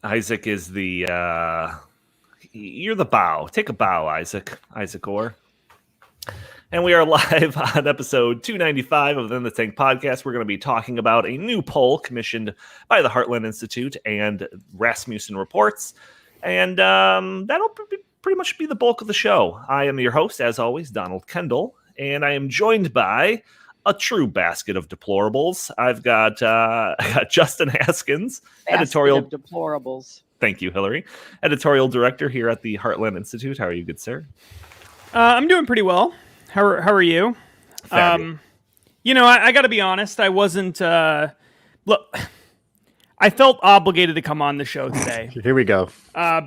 Isaac is you're the bow. Take a bow, Isaac Orr. And we are live on episode 295 of the In the Tank podcast. We're going to be talking about a new poll commissioned by the Heartland Institute and Rasmussen reports. And that'll pretty much be the bulk of the show. I am your host, as always, Donald Kendall, and I am joined by a true basket of deplorables. I've got Justin Haskins, editorial of deplorables. Thank you, Hillary. Editorial director here at the Heartland Institute. How are you, good sir? I'm doing pretty well. How are you? I got to be honest. I wasn't. Look, I felt obligated to come on the show today. Here we go.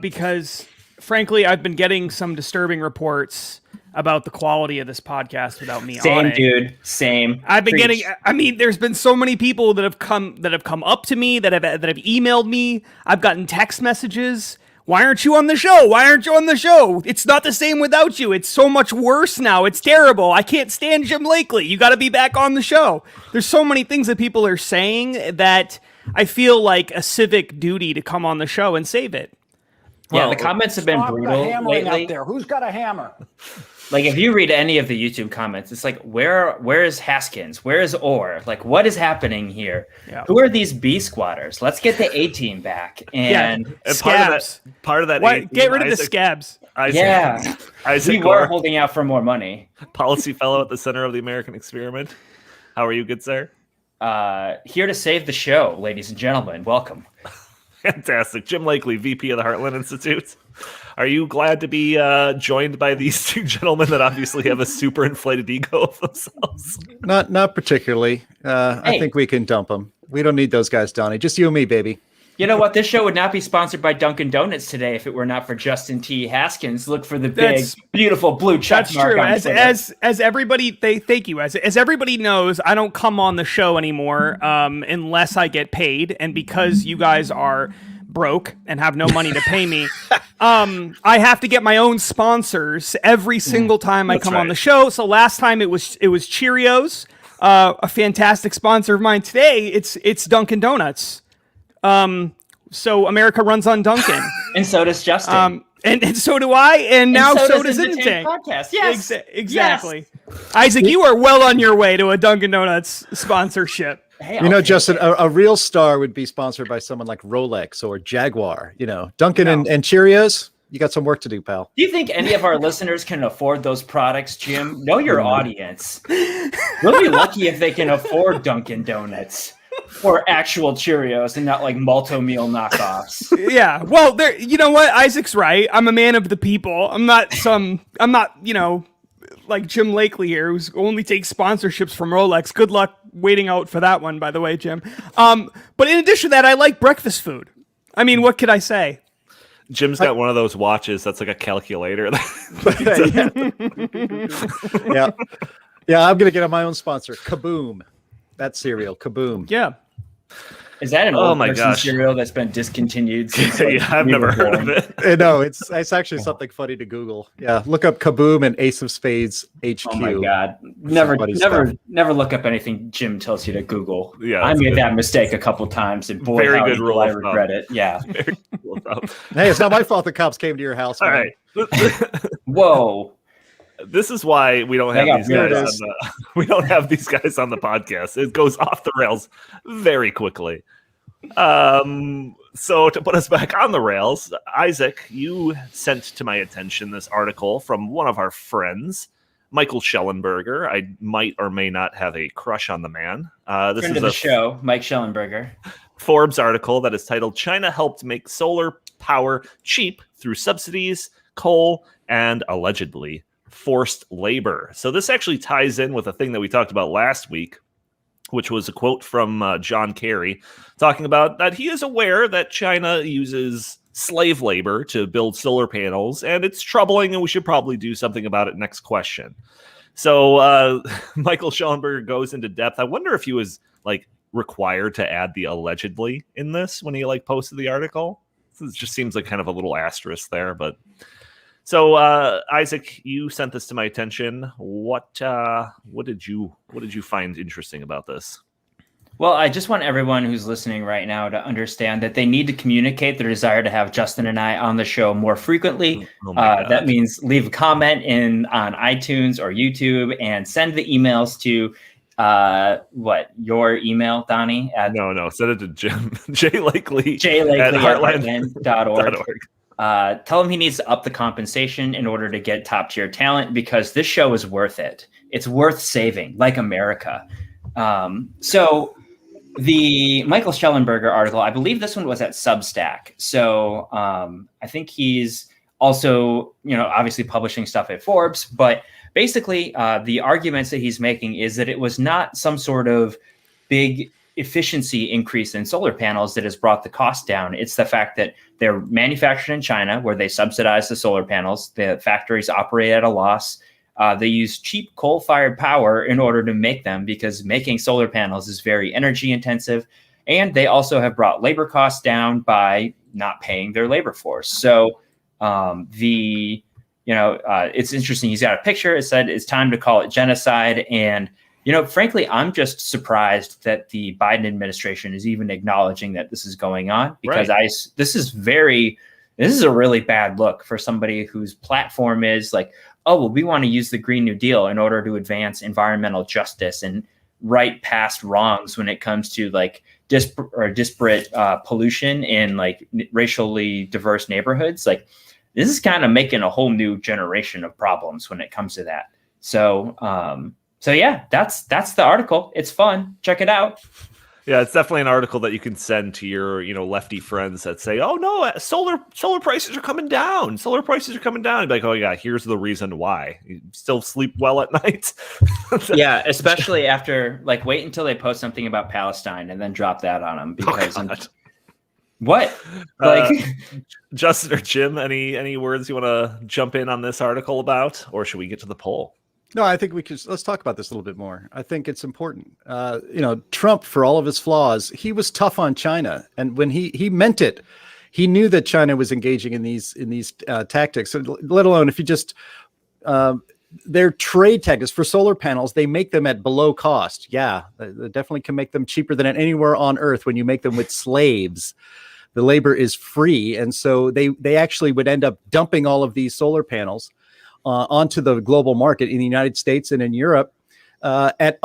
Because, frankly, I've been getting some disturbing reports about the quality of this podcast without me on it. Same, dude. Same. I've been getting. I mean, there's been so many people that have come up to me that have emailed me. I've gotten text messages. Why aren't you on the show? Why aren't you on the show? It's not the same without you. It's so much worse now. It's terrible. I can't stand Jim Lakely. You got to be back on the show. There's so many things that people are saying that I feel like a civic duty to come on the show and save it. Yeah, the comments have been brutal lately. Out there. Who's got a hammer? Like, if you read any of the YouTube comments, it's like, where is Haskins? Where is Orr? Like, what is happening here? Yeah. Who are these B squatters? Let's get the A-team back. And scabs. Part of that get rid of the scabs. Isaac we were holding out for more money. Policy fellow at the center of the American experiment. How are you, good sir? Here to save the show, ladies and gentlemen. Welcome. Fantastic. Jim Lakely, VP of the Heartland Institute. Are you glad to be joined by these two gentlemen that obviously have a super inflated ego of themselves? Not particularly. I think we can dump them. We don't need those guys, Donnie. Just you and me, baby. You know what? This show would not be sponsored by Dunkin' Donuts today if it were not for Justin T. Haskins. Look for the big, beautiful blue check mark. That's true. As everybody, thank you. As everybody knows, I don't come on the show anymore unless I get paid, and because you guys are broke and have no money to pay me, I have to get my own sponsors every single time I come on the show. So last time it was Cheerios, a fantastic sponsor of mine. Today it's Dunkin' Donuts. So America runs on Dunkin'. And so does Justin. And so do I, and now so does In the Tank podcast. Yes, exactly. Yes. Isaac, you are well on your way to a Dunkin' Donuts sponsorship. Hey, Justin, a real star would be sponsored by someone like Rolex or Jaguar. Dunkin' and Cheerios. You got some work to do, pal. Do you think any of our listeners can afford those products, Jim? Know your audience. We'll be lucky if they can afford Dunkin' Donuts. Or actual Cheerios and not like Malto meal knockoffs. Yeah. Well, you know what? Isaac's right. I'm a man of the people. I'm not like Jim Lakely here, who's only takes sponsorships from Rolex. Good luck waiting out for that one, by the way, Jim. But in addition to that, I like breakfast food. I mean, what could I say? Jim's got one of those watches that's like a calculator. Yeah, I'm going to get on my own sponsor. Kaboom. That cereal, Kaboom. Yeah. Is that an old person cereal that's been discontinued since I've never heard of it. No, it's actually something funny to Google. Yeah, look up Kaboom and Ace of Spades HQ. Oh my God. Never look up anything Jim tells you to Google. Yeah, I made that mistake a couple times, and boy, very good rule. I regret it. Yeah. Hey, it's not my fault the cops came to your house. All right. Whoa. This is why we don't have these guys on the podcast. It goes off the rails very quickly. So to put us back on the rails, Isaac, you sent to my attention this article from one of our friends, Michael Shellenberger. I might or may not have a crush on the man. This is the show, Mike Shellenberger. Forbes article that is titled "China Helped Make Solar Power Cheap Through Subsidies, Coal, and Allegedly Forced Labor." So this actually ties in with a thing that we talked about last week, which was a quote from John Kerry talking about that he is aware that China uses slave labor to build solar panels, and it's troubling, and we should probably do something about it. Next question. So Michael Shellenberger goes into depth. I wonder if he was like required to add the allegedly in this when he like posted the article. It just seems like kind of a little asterisk there, but. So, Isaac, you sent this to my attention. What did you find interesting about this? Well, I just want everyone who's listening right now to understand that they need to communicate their desire to have Justin and I on the show more frequently. Oh my God. That means leave a comment on iTunes or YouTube and send the emails to your email, Donnie? No, send it to Jim. J. Lakely at heartland.org. Tell him he needs to up the compensation in order to get top tier talent, because this show is worth it. It's worth saving, like America. So the Michael Shellenberger article, I believe this one was at Substack. So I think he's also, obviously publishing stuff at Forbes, but basically the arguments that he's making is that it was not some sort of big efficiency increase in solar panels that has brought the cost down. It's the fact that they're manufactured in China, where they subsidize the solar panels. The factories operate at a loss. They use cheap coal-fired power in order to make them, because making solar panels is very energy intensive. And they also have brought labor costs down by not paying their labor force. So it's interesting. He's got a picture. It said it's time to call it genocide. And, frankly, I'm just surprised that the Biden administration is even acknowledging that this is going on, because this is a really bad look for somebody whose platform is like, oh, well, we want to use the Green New Deal in order to advance environmental justice and right past wrongs when it comes to like disparate pollution in like racially diverse neighborhoods. Like, this is kind of making a whole new generation of problems when it comes to that. So yeah, that's the article. It's fun. Check it out. Yeah, it's definitely an article that you can send to your, lefty friends that say, "Oh no, solar prices are coming down. Solar prices are coming down." And be like, "Oh yeah, here's the reason why. You still sleep well at night." Yeah, especially after wait until they post something about Palestine and then drop that on them, because what? Justin or Jim, any words you want to jump in on this article about, or should we get to the poll? No, I think let's talk about this a little bit more. I think it's important. Trump, for all of his flaws, he was tough on China. And when he meant it, he knew that China was engaging in these tactics, let alone if you just, their trade tactics for solar panels, they make them at below cost. Yeah, they definitely can make them cheaper than anywhere on earth when you make them with slaves. The labor is free. And so they actually would end up dumping all of these solar panels onto the global market in the United States and in Europe and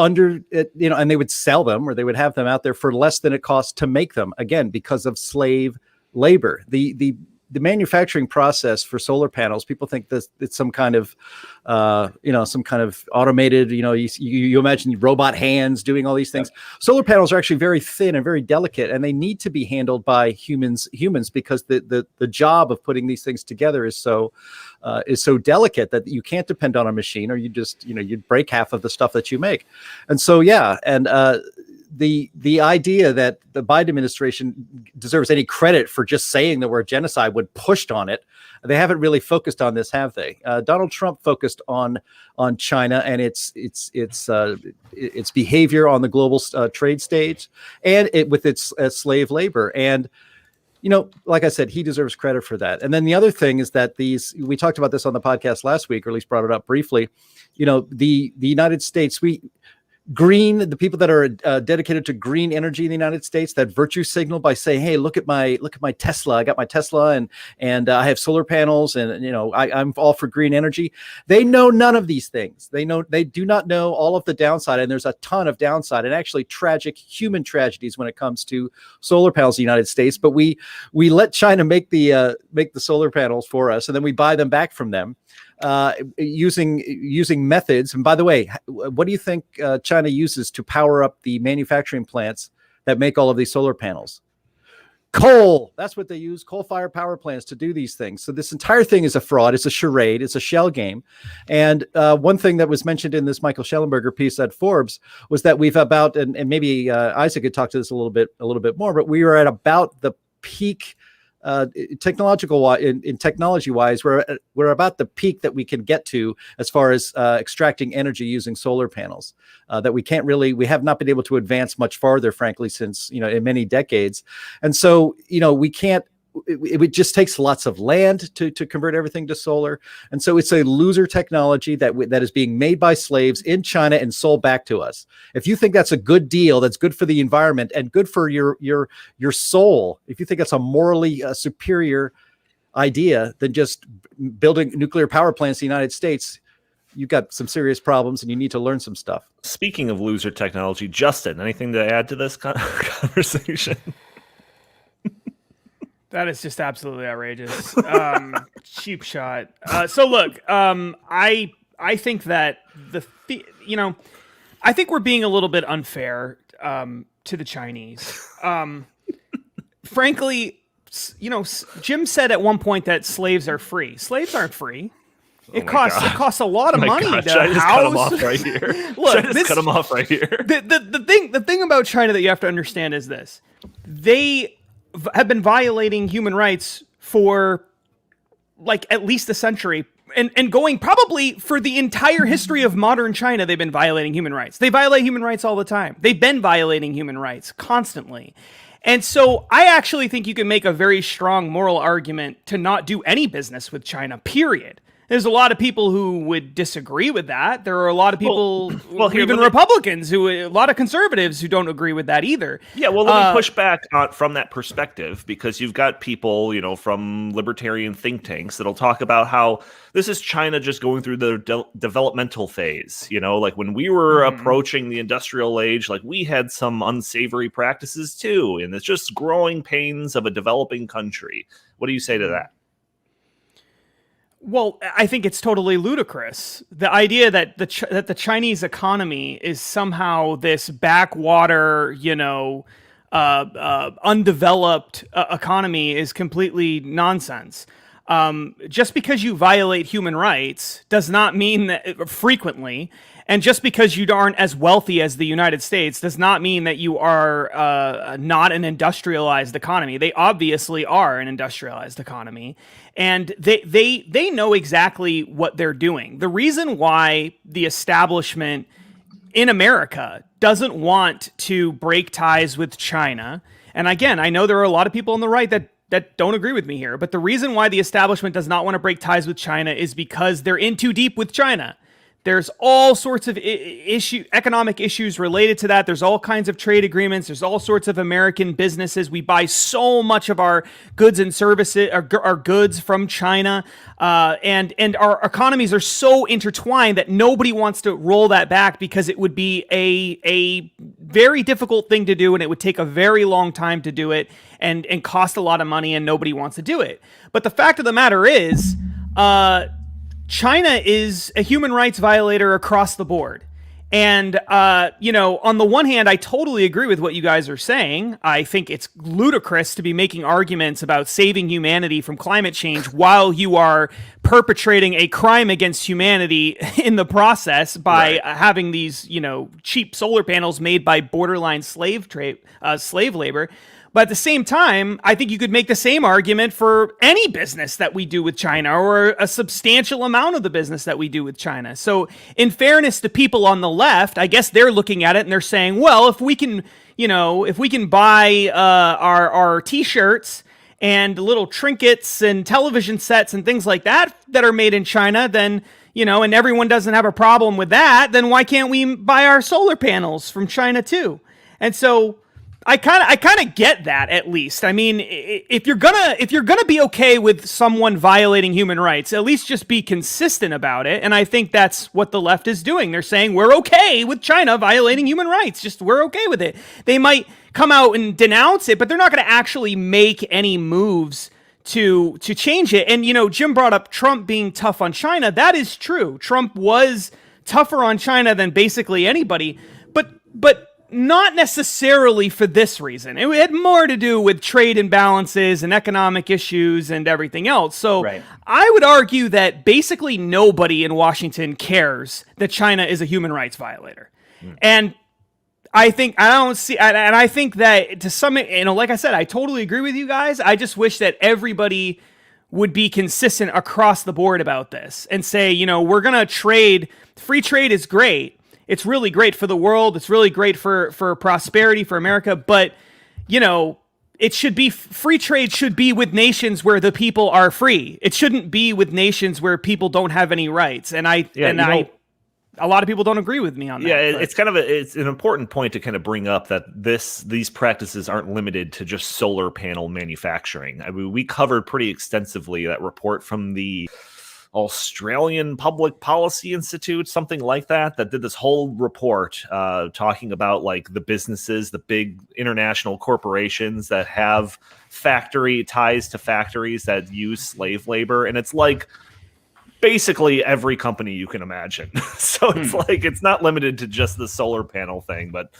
they would sell them, or they would have them out there for less than it costs to make them, again, because of slave labor. The manufacturing process for solar panels, people think that it's some kind of automated, you imagine robot hands doing all these things. Yeah. Solar panels are actually very thin and very delicate, and they need to be handled by humans because the job of putting these things together is so delicate that you can't depend on a machine, or you'd break half of the stuff that you make. And so, yeah. And, the idea that the Biden administration deserves any credit for just saying the word genocide when pushed on it, they haven't really focused on this, have they? Donald Trump focused on China and its behavior on the global trade stage, and with its slave labor. And like I said, he deserves credit for that. And then the other thing is that we talked about this on the podcast last week, or at least brought it up briefly. The United States, the people that are dedicated to green energy in the United States, that virtue signal by saying, "Hey, look at my Tesla. I got my Tesla, and I have solar panels, and I'm all for green energy." They know none of these things. They do not know all of the downside, and there's a ton of downside, and actually tragic human tragedies when it comes to solar panels in the United States. But we let China make the solar panels for us, and then we buy them back from them. Using methods. And by the way, what do you think China uses to power up the manufacturing plants that make all of these solar panels? Coal. That's what they use, coal-fired power plants to do these things. So this entire thing is a fraud. It's a charade. It's a shell game. And one thing that was mentioned in this Michael Shellenberger piece at Forbes was that we've about, and maybe Isaac could talk to this a little bit more, but we are at about the peak technology wise, we're about the peak that we can get to as far as extracting energy using solar panels, that we have not been able to advance much farther, frankly, since in many decades. And so we can't it just takes lots of land to convert everything to solar. And so it's a loser technology that is being made by slaves in China and sold back to us. If you think that's a good deal, that's good for the environment and good for your soul, if you think that's a morally superior idea than just building nuclear power plants in the United States, you've got some serious problems and you need to learn some stuff. Speaking of loser technology, Justin, anything to add to this conversation? That is just absolutely outrageous. Cheap shot. So look, I think that I think we're being a little bit unfair to the Chinese. Frankly, Jim said at one point that slaves are free. Slaves aren't free. It costs a lot of money to Should I just house. cut him off right here? Look, Should I just cut him off right here? The thing about China that you have to understand is this: they have been violating human rights for like at least a century, and going probably for the entire history of modern China. They've been violating human rights. They violate human rights all the time. They've been violating human rights constantly. And so I actually think you can make a very strong moral argument to not do any business with China, period. There's a lot of people who would disagree with that. There are a lot of people, even Republicans, a lot of conservatives who don't agree with that either. Yeah, well, let me push back from that perspective, because you've got people, from libertarian think tanks that'll talk about how this is China just going through the developmental phase. Like when we were approaching the industrial age, like we had some unsavory practices too, and it's just growing pains of a developing country. What do you say to that? Well, I think it's totally ludicrous. The idea that the Chinese economy is somehow this backwater, undeveloped economy is completely nonsense. Just because you violate human rights does not mean that frequently, and just because you aren't as wealthy as the United States does not mean that you are not an industrialized economy. They obviously are an industrialized economy, and they know exactly what they're doing. The reason why the establishment in America doesn't want to break ties with China, and again, I know there are a lot of people on the right that don't agree with me here, but the reason why the establishment does not want to break ties with China is because they're in too deep with China. There's all sorts of economic issues related to that. There's all kinds of trade agreements. There's all sorts of American businesses. We buy so much of our goods and services, our goods from China, and our economies are so intertwined that nobody wants to roll that back, because it would be a very difficult thing to do, and it would take a very long time to do it, and cost a lot of money, and nobody wants to do it. But the fact of the matter is, China is a human rights violator across the board. And, on the one hand, I totally agree with what you guys are saying. I think it's ludicrous to be making arguments about saving humanity from climate change while you are perpetrating a crime against humanity in the process by having these, cheap solar panels made by borderline slave labor. But at the same time, I think you could make the same argument for any business that we do with China, or a substantial amount of the business that we do with China. So in fairness to people on the left, I guess they're looking at it and they're saying, well, if we can buy our T-shirts and little trinkets and television sets and things like that are made in China, then, and everyone doesn't have a problem with that, then why can't we buy our solar panels from China too? And so I kind of get that, at least. I mean, if you're gonna be okay with someone violating human rights, at least just be consistent about it. And I think that's what the left is doing. They're saying we're okay with China violating human rights. Just we're okay with it. They might come out and denounce it, but they're not going to actually make any moves to change it. And Jim brought up Trump being tough on China. That is true. Trump was tougher on China than basically anybody, but not necessarily for this reason. It had more to do with trade imbalances and economic issues and everything else. So I would argue that basically nobody in Washington cares that China is a human rights violator. And I think I think that to some, like I said, I totally agree with you guys. I just wish that everybody would be consistent across the board about this and say, we're going to trade. Free trade is great. It's really great for the world. It's really great for prosperity for America. But, it should be free trade should be with nations where the people are free. It shouldn't be with nations where people don't have any rights. And a lot of people don't agree with me on that. Yeah, it's an important point to kind of bring up that these practices aren't limited to just solar panel manufacturing. I mean, we covered pretty extensively that report from the Australian Public Policy Institute, something like that did this whole report talking about like the businesses, the big international corporations that have factory ties to factories that use slave labor. And it's like basically every company you can imagine. So it's like, it's not limited to just the solar panel thing, but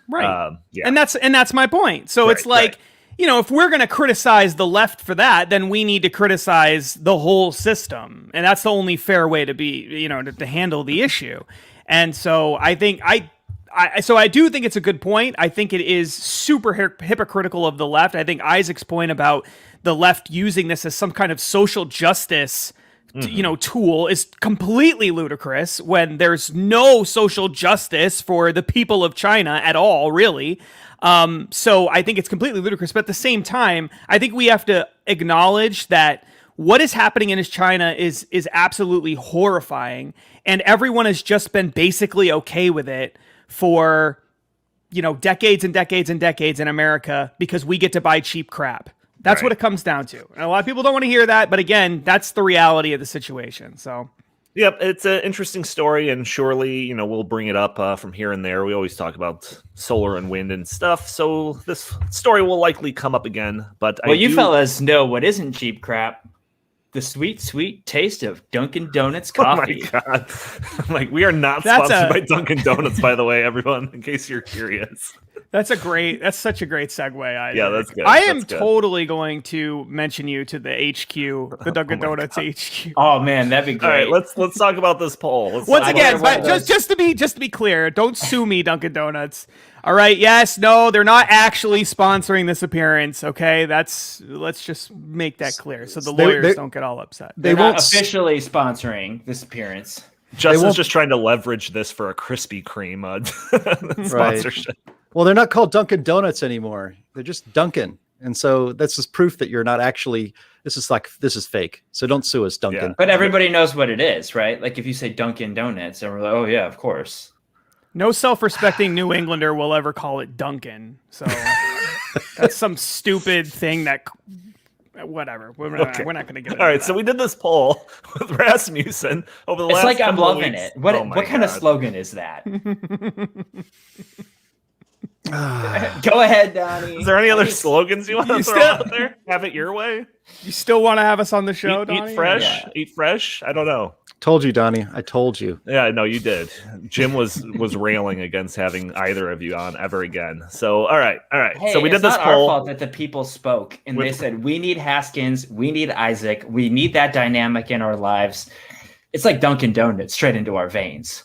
right. Yeah. And that's my point. So it's like, you know, if we're going to criticize the left for that, then we need to criticize the whole system. And that's the only fair way to be, you know, to handle the issue. And so I think I do think it's a good point. I think it is super hypocritical of the left. I think Isaac's point about the left using this as some kind of social justice tool is completely ludicrous when there's no social justice for the people of China at all, really. So I think it's completely ludicrous. But at the same time, I think we have to acknowledge that what is happening in China is absolutely horrifying. And everyone has just been basically okay with it for, you know, decades and decades and decades in America because we get to buy cheap crap. That's what it comes down to. And a lot of people don't want to hear that, but again, that's the reality of the situation. So, yep, it's an interesting story, and surely, you know, we'll bring it up from here and there. We always talk about solar and wind and stuff, so this story will likely come up again. But you fellas know what isn't cheap crap. The sweet, sweet taste of Dunkin' Donuts coffee. Oh my God. Like, we are not sponsored by Dunkin' Donuts, by the way, everyone, in case you're curious. That's such a great segue. Isaac. Yeah, that's good. I am totally going to mention you to the HQ, the Dunkin' Donuts God. HQ. Oh man, that'd be great. All right, let's talk about this poll. Once again, but just to be clear, don't sue me, Dunkin' Donuts. All right, yes, no, they're not actually sponsoring this appearance. Okay, let's just make that clear so the lawyers don't get all upset. They're not officially sponsoring this appearance. Justin's just trying to leverage this for a Krispy Kreme sponsorship. Right. Well, they're not called Dunkin' Donuts anymore. They're just Dunkin'. And so that's just proof that you're not actually, this is fake. So don't sue us, Dunkin'. Yeah. But everybody knows what it is, right? Like if you say Dunkin' Donuts, and we're like, oh yeah, of course. No self-respecting New Englander will ever call it Dunkin'. So that's some stupid thing that, whatever. We're not going to get into All right, that. so we did this poll with Rasmussen over the last It's like I'm loving weeks. it. What kind of slogan is that? Go ahead, Donnie. Is there any other slogans you want to throw out there? Have it your way. You still want to have us on the show, Donnie? Eat fresh. Yeah. Eat fresh. I don't know. Told you, Donnie. I told you. Yeah, no, you did. Jim was railing against having either of you on ever again. So, all right. Hey, so we did this poll. It's not our fault that the people spoke and they said, we need Haskins, we need Isaac, we need that dynamic in our lives. It's like Dunkin' Donuts straight into our veins.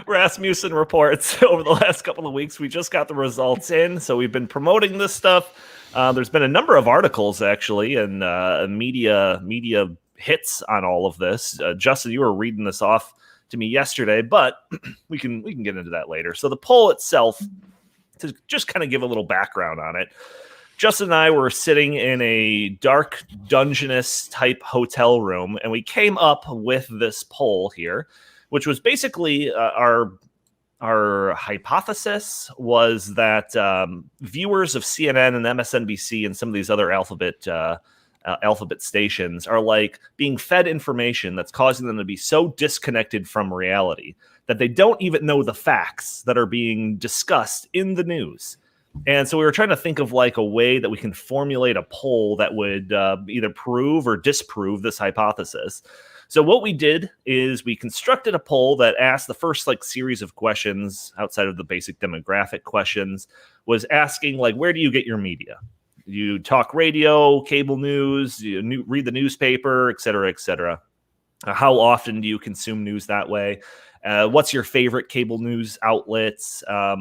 Rasmussen reports over the last couple of weeks. We just got the results in, so we've been promoting this stuff. There's been a number of articles actually and media hits on all of this. Justin, you were reading this off to me yesterday, but we can get into that later. So the poll itself, to just kind of give a little background on it, Justin and I were sitting in a dark, dungeonous type hotel room, and we came up with this poll here, which was basically our hypothesis was that viewers of CNN and MSNBC and some of these other alphabet stations are like being fed information that's causing them to be so disconnected from reality that they don't even know the facts that are being discussed in the news. And so we were trying to think of like a way that we can formulate a poll that would either prove or disprove this hypothesis. So what we did is we constructed a poll that asked the first like series of questions outside of the basic demographic questions, was asking like, where do you get your media? You talk radio, cable news, read the newspaper, et cetera, et cetera. How often do you consume news that way? What's your favorite cable news outlets? A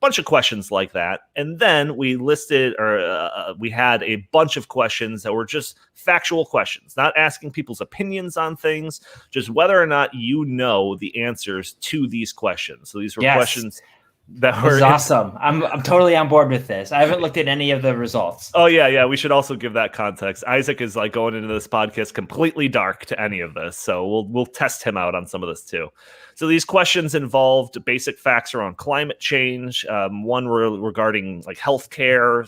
bunch of questions like that. And then we listed, or we had a bunch of questions that were just factual questions, not asking people's opinions on things, just whether or not you know the answers to these questions. So these were questions. that This were is awesome. I'm totally on board with this. I haven't looked at any of the results. Oh yeah. We should also give that context. Isaac is like going into this podcast completely dark to any of this, so we'll test him out on some of this too. So these questions involved basic facts around climate change, one regarding like healthcare,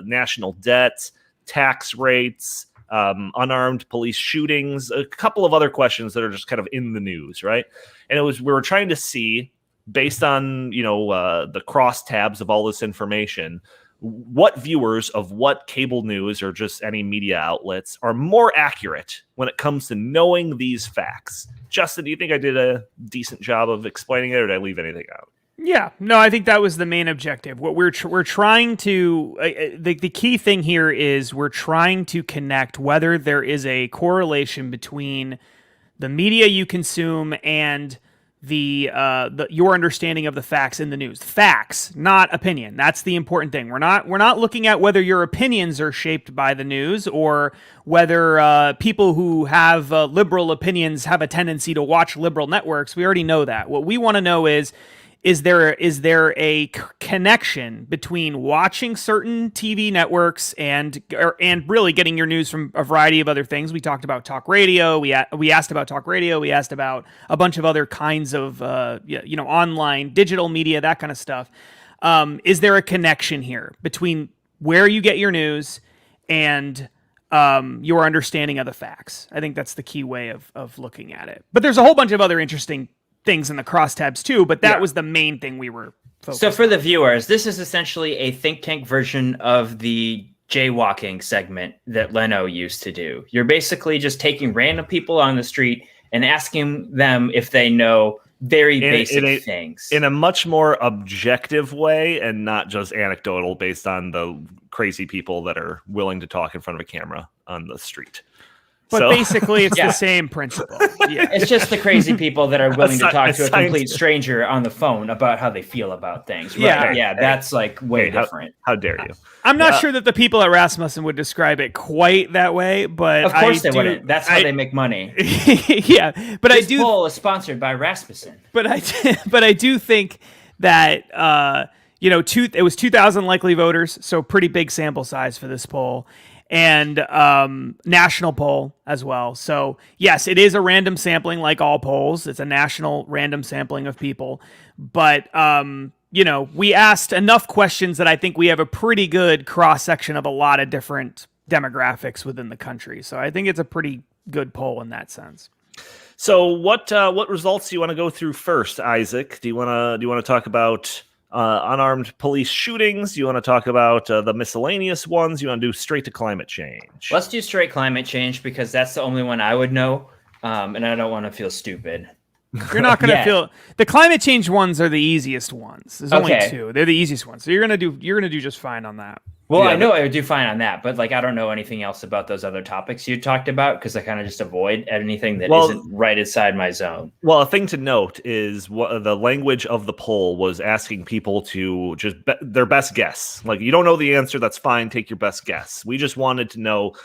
national debt, tax rates, unarmed police shootings, a couple of other questions that are just kind of in the news, right? And we were trying to see, based on the cross tabs of all this information, what viewers of what cable news or just any media outlets are more accurate when it comes to knowing these facts. Justin, do you think I did a decent job of explaining it, or did I leave anything out? Yeah, no, I think that was the main objective. What we're trying to the key thing here is we're trying to connect whether there is a correlation between the media you consume and your understanding of the facts in the news. Facts, not opinion. That's the important thing. We're not looking at whether your opinions are shaped by the news or whether people who have liberal opinions have a tendency to watch liberal networks. We already know that. What we want to know is there a connection between watching certain TV networks and really getting your news from a variety of other things? We talked about talk radio. We asked about talk radio. We asked about a bunch of other kinds of online digital media, that kind of stuff. Is there a connection here between where you get your news and your understanding of the facts? I think that's the key way of looking at it. But there's a whole bunch of other interesting things in the crosstabs too, but that was the main thing we were focused on. So for the viewers, this is essentially a think tank version of the jaywalking segment that Leno used to do. You're basically just taking random people on the street and asking them if they know very basic things. In a much more objective way and not just anecdotal based on the crazy people that are willing to talk in front of a camera on the street. But basically, it's the same principle. Yeah, it's just the crazy people that are willing to talk to a complete stranger on the phone about how they feel about things. Right? Yeah, that's like way different. How dare you? I'm not sure that the people at Rasmussen would describe it quite that way, but of course they wouldn't. That's how they make money. Yeah, but this poll is sponsored by Rasmussen. But I do think that it was 2,000 likely voters, so pretty big sample size for this poll. And national poll as well. So yes, it is a random sampling like all polls. It's a national random sampling of people. But, we asked enough questions that I think we have a pretty good cross-section of a lot of different demographics within the country. So I think it's a pretty good poll in that sense. So what results do you want to go through first, Isaac? Do you want to talk about unarmed police shootings? Do you want to talk about the miscellaneous ones? You want to do straight to climate change? Let's do straight climate change because that's the only one I would know, and I don't want to feel stupid. You're not going to feel the climate change ones are the easiest ones. There's only two. They're the easiest ones. So you're gonna do just fine on that. Well, I know I would do fine on that, but I don't know anything else about those other topics you talked about because I kind of just avoid anything that isn't right inside my zone. Well, a thing to note is what the language of the poll was asking people to just their best guess. Like, you don't know the answer, that's fine. Take your best guess. We just wanted to know,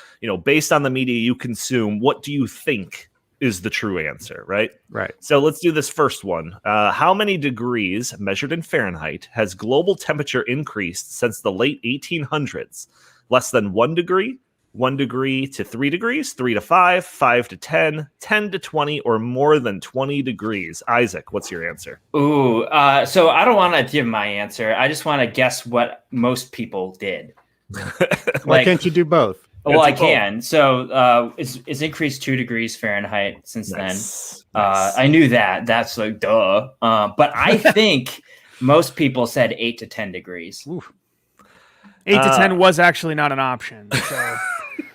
based on the media you consume, what do you think is the true answer, right? Right. So let's do this first one. How many degrees, measured in Fahrenheit, has global temperature increased since the late 1800s? Less than 1 degree, 1 degree to 3 degrees, 3 to 5, 5 to 10, 10 to 20, or more than 20 degrees? Isaac, what's your answer? Ooh, so I don't want to give my answer. I just want to guess what most people did. Why can't you do both? Well, I can. So it's increased 2 degrees Fahrenheit since then. I knew that. That's duh. But I think most people said 8 to 10 degrees. Oof. 8 to 10 was actually not an option. So.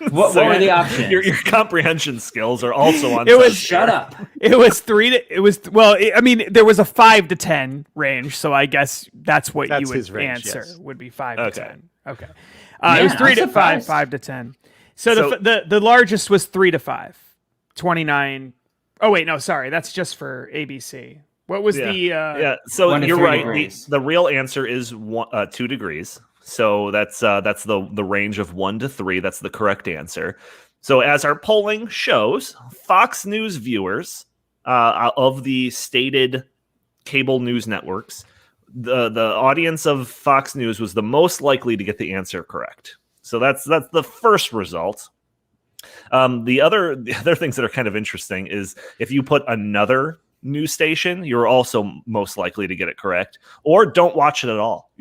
What were the options? Your comprehension skills are also on. Shut up. It was there was a 5 to 10 range, so I guess that's what you would answer. Yes. Would be 5 to 10. Okay. It was 3 to 5, 5 to 10. So the largest was 3 to 5, 29. Oh wait, no, sorry, that's just for ABC. What was the? So you're right. The real answer is 2 degrees. So that's the range of 1 to 3. That's the correct answer. So as our polling shows, Fox News viewers of the stated cable news networks the audience of Fox News was the most likely to get the answer correct. So that's the first result. The other things that are kind of interesting is if you put another news station, you're also most likely to get it correct, or don't watch it at all.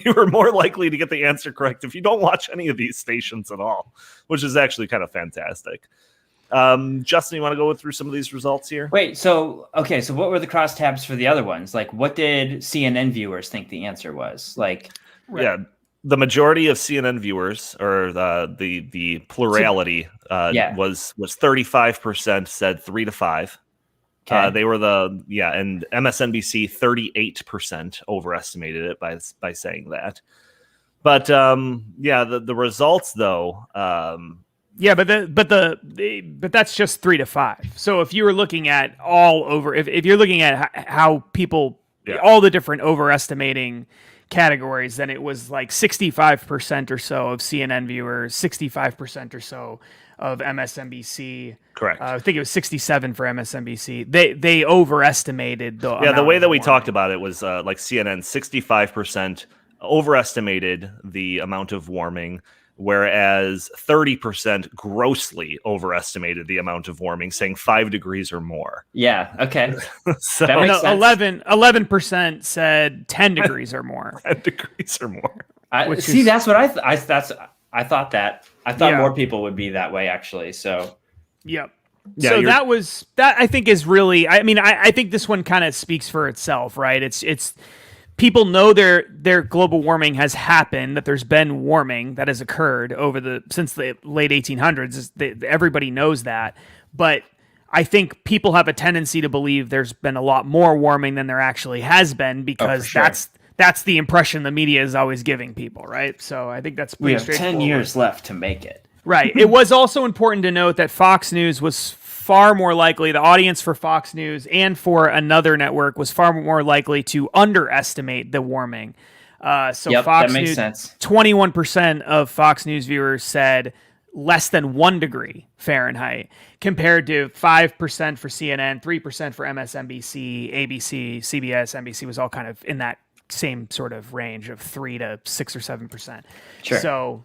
You're more likely to get the answer correct if you don't watch any of these stations at all, which is actually kind of fantastic. Justin, you want to go through some of these results here? Wait, so what were the crosstabs for the other ones? Like, what did CNN viewers think the answer was? Like, yeah, the majority of CNN viewers, or the plurality, was 35% said 3 to 5. Okay. They were and MSNBC 38% overestimated it by saying that. But the results though. But that's just 3 to 5. So if you were looking at if you're looking at how people, all the different overestimating categories, then it was like 65% or so of CNN viewers, 65% or so of MSNBC. Correct. I think it was 67 for MSNBC. They overestimated the the way that we warming. talked about it was like CNN 65% overestimated the amount of warming, whereas 30% grossly overestimated the amount of warming, saying 5 degrees or more. Yeah. Okay. So That makes sense. 11% said 10 degrees or more. 10 degrees or more. That's what I thought Yeah. more people would be that way, actually. So, Yep. Yeah, So that I think is really, I think this one kind of speaks for itself, right? It's people know their global warming has happened, that there's been warming that has occurred since the late 1800s. Everybody knows that. But I think people have a tendency to believe there's been a lot more warming than there actually has been, because sure. that's the impression the media is always giving people, right? So I think that's we pretty have 10 straightforward. years left to make it. Right. It was also important to note that Fox News was far more likely, the audience for Fox News and for another network was far more likely to underestimate the warming. Fox that makes News, sense. 21% of Fox News viewers said less than 1 degree Fahrenheit, compared to 5% for CNN, 3% for MSNBC, ABC, CBS, NBC was all kind of in that same sort of range of 3 to 6 or 7%. Sure. So,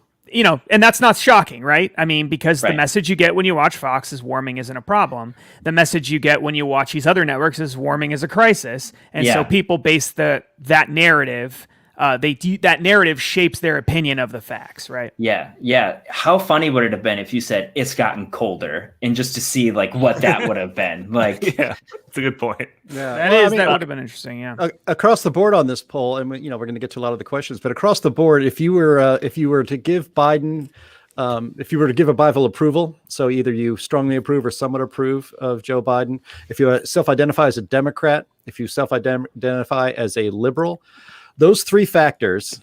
and that's not shocking, right? I mean, because the Right. message you get when you watch Fox is warming isn't a problem. The message you get when you watch these other networks is warming is a crisis. And so Yeah. people base that narrative, that narrative shapes their opinion of the facts, right? Yeah. How funny would it have been if you said it's gotten colder, and just to see like what that would have been like? Yeah, that's a good point. Yeah, That would have been interesting. Yeah. Across the board on this poll, and we're going to get to a lot of the questions, but across the board, if you were to give Biden, if you were to give a bival approval, so either you strongly approve or somewhat approve of Joe Biden, if you self-identify as a Democrat, if you self-identify as a liberal, those three factors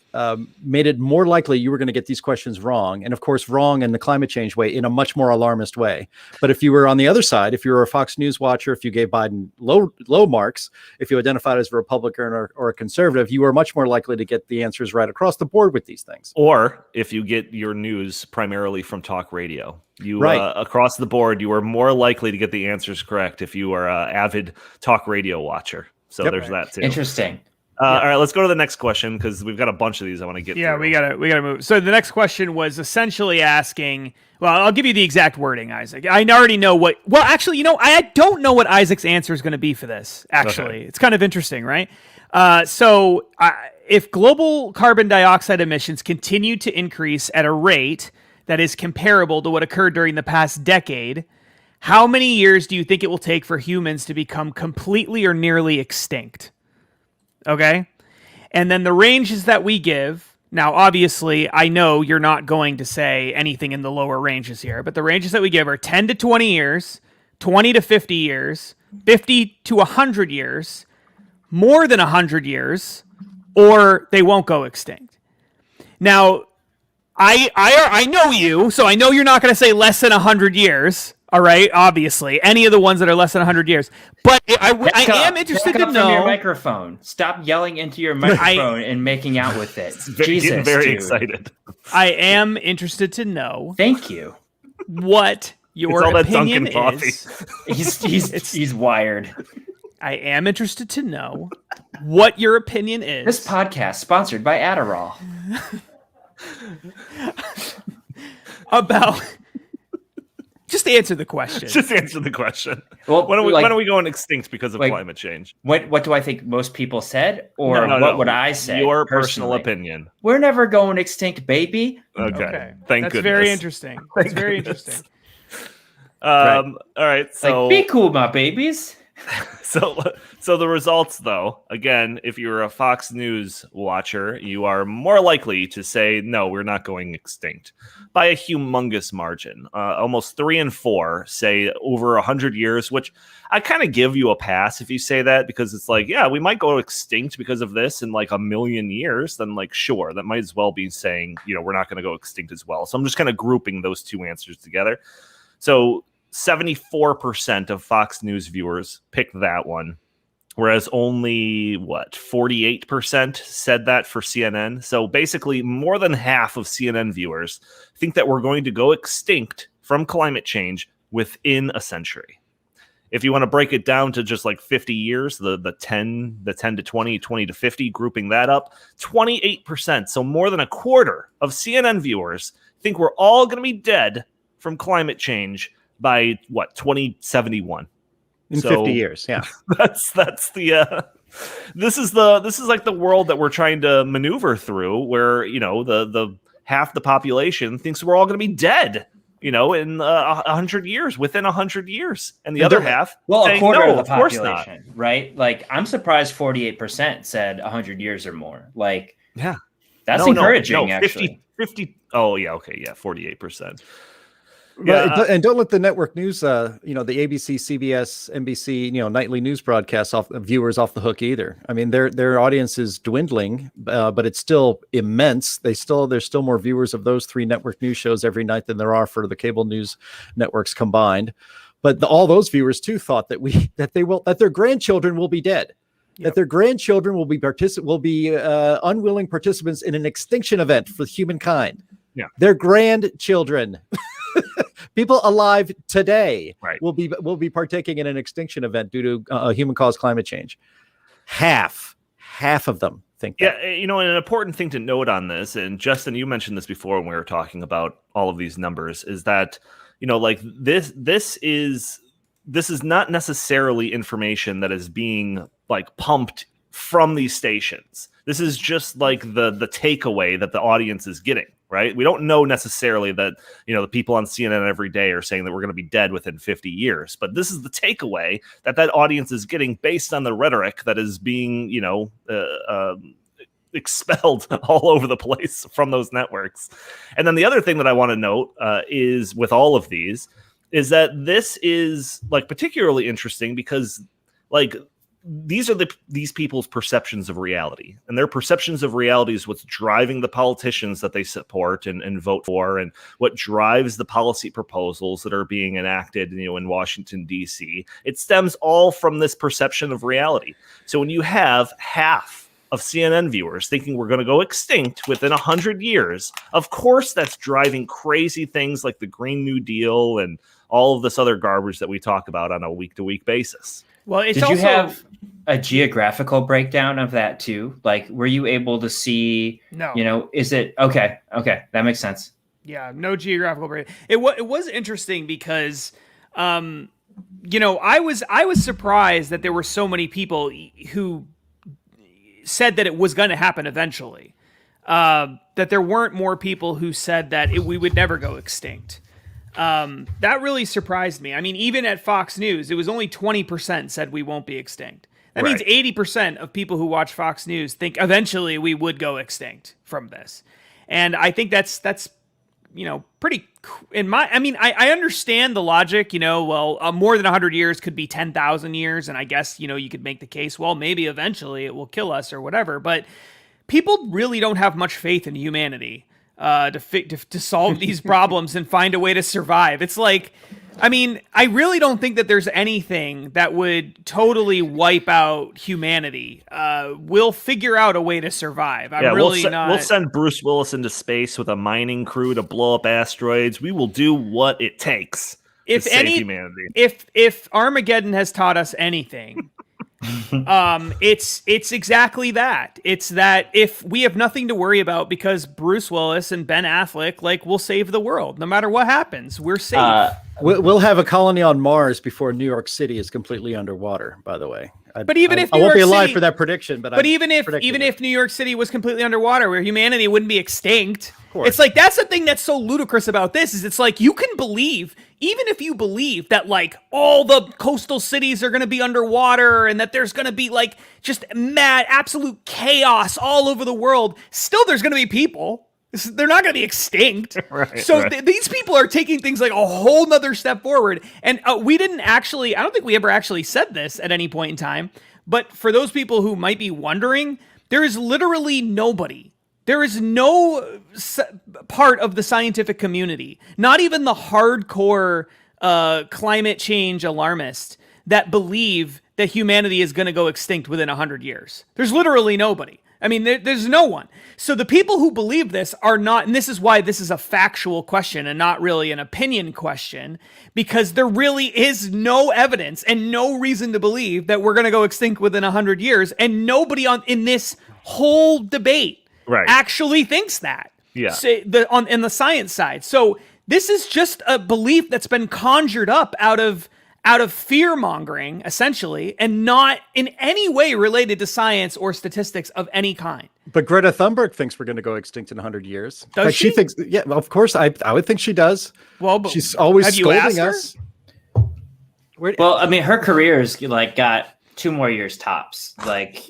made it more likely you were going to get these questions wrong. And of course, wrong in the climate change way, in a much more alarmist way. But if you were on the other side, if you were a Fox News watcher, if you gave Biden low marks, if you identified as a Republican or a conservative, you were much more likely to get the answers right across the board with these things. Or if you get your news primarily from talk radio, Right. Across the board, you are more likely to get the answers correct if you are an avid talk radio watcher. So Yep. there's that too. Interesting. All right, let's go to the next question, because we've got a bunch of these I want to get Yeah, through. we gotta move. So the next question was essentially asking. Well, I'll give you the exact wording, Isaac. I already know what. Well, actually, I don't know what Isaac's answer is going to be for this. Actually, It's kind of interesting, right? If global carbon dioxide emissions continue to increase at a rate that is comparable to what occurred during the past decade, how many years do you think it will take for humans to become completely or nearly extinct? Okay. And then the ranges that we give. Now, obviously, I know you're not going to say anything in the lower ranges here, but the ranges that we give are 10 to 20 years, 20 to 50 years, 50 to 100 years, more than 100 years, or they won't go extinct. Now, I know you, so I know you're not going to say less than 100 years. All right, obviously, any of the ones that are less than 100 years. But I am interested to know. From your microphone. Stop yelling into your microphone and making out with it. Jesus, getting very dude. excited. I am interested to know Thank you. what your It's all that opinion Dunkin' coffee. is. He's wired. I am interested to know what your opinion is. This podcast sponsored by Adderall. About just answer the question. Just answer the question. Well, when are we going extinct because of climate change? What do I think most people said, or what would I say? Your personal opinion. We're never going extinct, baby. Okay. Thank That's goodness. very interesting. That's very interesting. All right. So be cool, my babies. So the results, though, again, if you're a Fox News watcher, you are more likely to say, no, we're not going extinct by a humongous margin. Almost 3 in 4 say over 100 years, which I kind of give you a pass if you say that, because it's like, yeah, we might go extinct because of this in like 1,000,000 years. Then like, sure, that might as well be saying, we're not going to go extinct as well. So I'm just kind of grouping those two answers together. So 74% of Fox News viewers picked that one, whereas only 48% said that for CNN. So basically more than half of CNN viewers think that we're going to go extinct from climate change within a century. If you want to break it down to just like 50 years, the 10 to 20, 20 to 50, grouping that up, 28%. So more than a quarter of CNN viewers think we're all going to be dead from climate change by 2071 in 50 years. Yeah. That's the this is like the world that we're trying to maneuver through, where the half the population thinks we're all going to be dead in 100 years, within 100 years, and the other half, a quarter of the course population, right? Like, I'm surprised 48% said 100 years or more. Like, yeah, that's encouraging. Actually, 50. Oh yeah, okay, yeah, 48%. Yeah, and don't let the network news, the ABC, CBS, NBC, nightly news broadcasts viewers off the hook either. I mean, their audience is dwindling, but it's still immense. There's still more viewers of those 3 network news shows every night than there are for the cable news networks combined. But all those viewers too thought that their grandchildren will be dead. Yep. That their grandchildren will be unwilling participants in an extinction event for humankind. Yeah, their grandchildren. People alive today will be partaking in an extinction event due to human-caused climate change. Half of them think that. Yeah, an important thing to note on this, and Justin, you mentioned this before when we were talking about all of these numbers, is that like this is not necessarily information that is being like pumped from these stations. This is just like the takeaway that the audience is getting. Right? We don't know necessarily that, the people on CNN every day are saying that we're going to be dead within 50 years. But this is the takeaway that audience is getting based on the rhetoric that is being, expelled all over the place from those networks. And then the other thing that I want to note is with all of these is that this is like particularly interesting because like these are these people's perceptions of reality, and their perceptions of reality is what's driving the politicians that they support and vote for, and what drives the policy proposals that are being enacted, in Washington, D.C. It stems all from this perception of reality. So when you have half of CNN viewers thinking we're going to go extinct within 100 years, of course that's driving crazy things like the Green New Deal and all of this other garbage that we talk about on a week-to-week basis. Well, did you have a geographical breakdown of that too? Like, were you able to see? No. Is it okay? Okay, that makes sense. Yeah, no geographical break. It was interesting because, I was surprised that there were so many people who said that it was going to happen eventually. That there weren't more people who said that we would never go extinct. That really surprised me. I mean, even at Fox News, it was only 20% said we won't be extinct. That means 80% of people who watch Fox News think eventually we would go extinct from this. And I think that's pretty I understand the logic, more than 100 years could be 10,000 years. And I guess, you could make the case, well, maybe eventually it will kill us or whatever. But people really don't have much faith in humanity. To solve these problems and find a way to survive. It's like, I really don't think that there's anything that would totally wipe out humanity. We'll figure out a way to survive. We'll send Bruce Willis into space with a mining crew to blow up asteroids. We will do what it takes to save humanity. If Armageddon has taught us anything, It's exactly that. It's that if we have nothing to worry about because Bruce Willis and Ben Affleck like will save the world no matter what happens, we're safe. We'll have a colony on Mars before New York City is completely underwater. By the way, but even if I New won't be York alive City, for that prediction, but even if New York City was completely underwater, where humanity wouldn't be extinct, course. it's like that's the thing that's so ludicrous about this is it's like you can believe, even if you believe that like all the coastal cities are going to be underwater and that there's going to be like just mad absolute chaos all over the world, still there's going to be people. They're not going to be extinct. These people are taking things like a whole nother step forward. And we didn't actually, I don't think we ever actually said this at any point in time. But for those people who might be wondering, there is literally nobody. There is no part of the scientific community, not even the hardcore climate change alarmist, that believe that humanity is going to go extinct within 100 years. There's literally nobody. I mean, there's no one. So the people who believe this are not, and this is why this is a factual question and not really an opinion question, because there really is no evidence and no reason to believe that we're going to go extinct within 100 years, and nobody in this whole debate actually thinks that. Yeah. In the science side. So this is just a belief that's been conjured up out of fear mongering, essentially, and not in any way related to science or statistics of any kind. But Greta Thunberg thinks we're going to go extinct in 100 years. Does she? She thinks, yeah, well, of course, I would think she does. Well, but she's always have you asked scolding her? us. Well, I mean, her career's like got 2 more years tops. Like,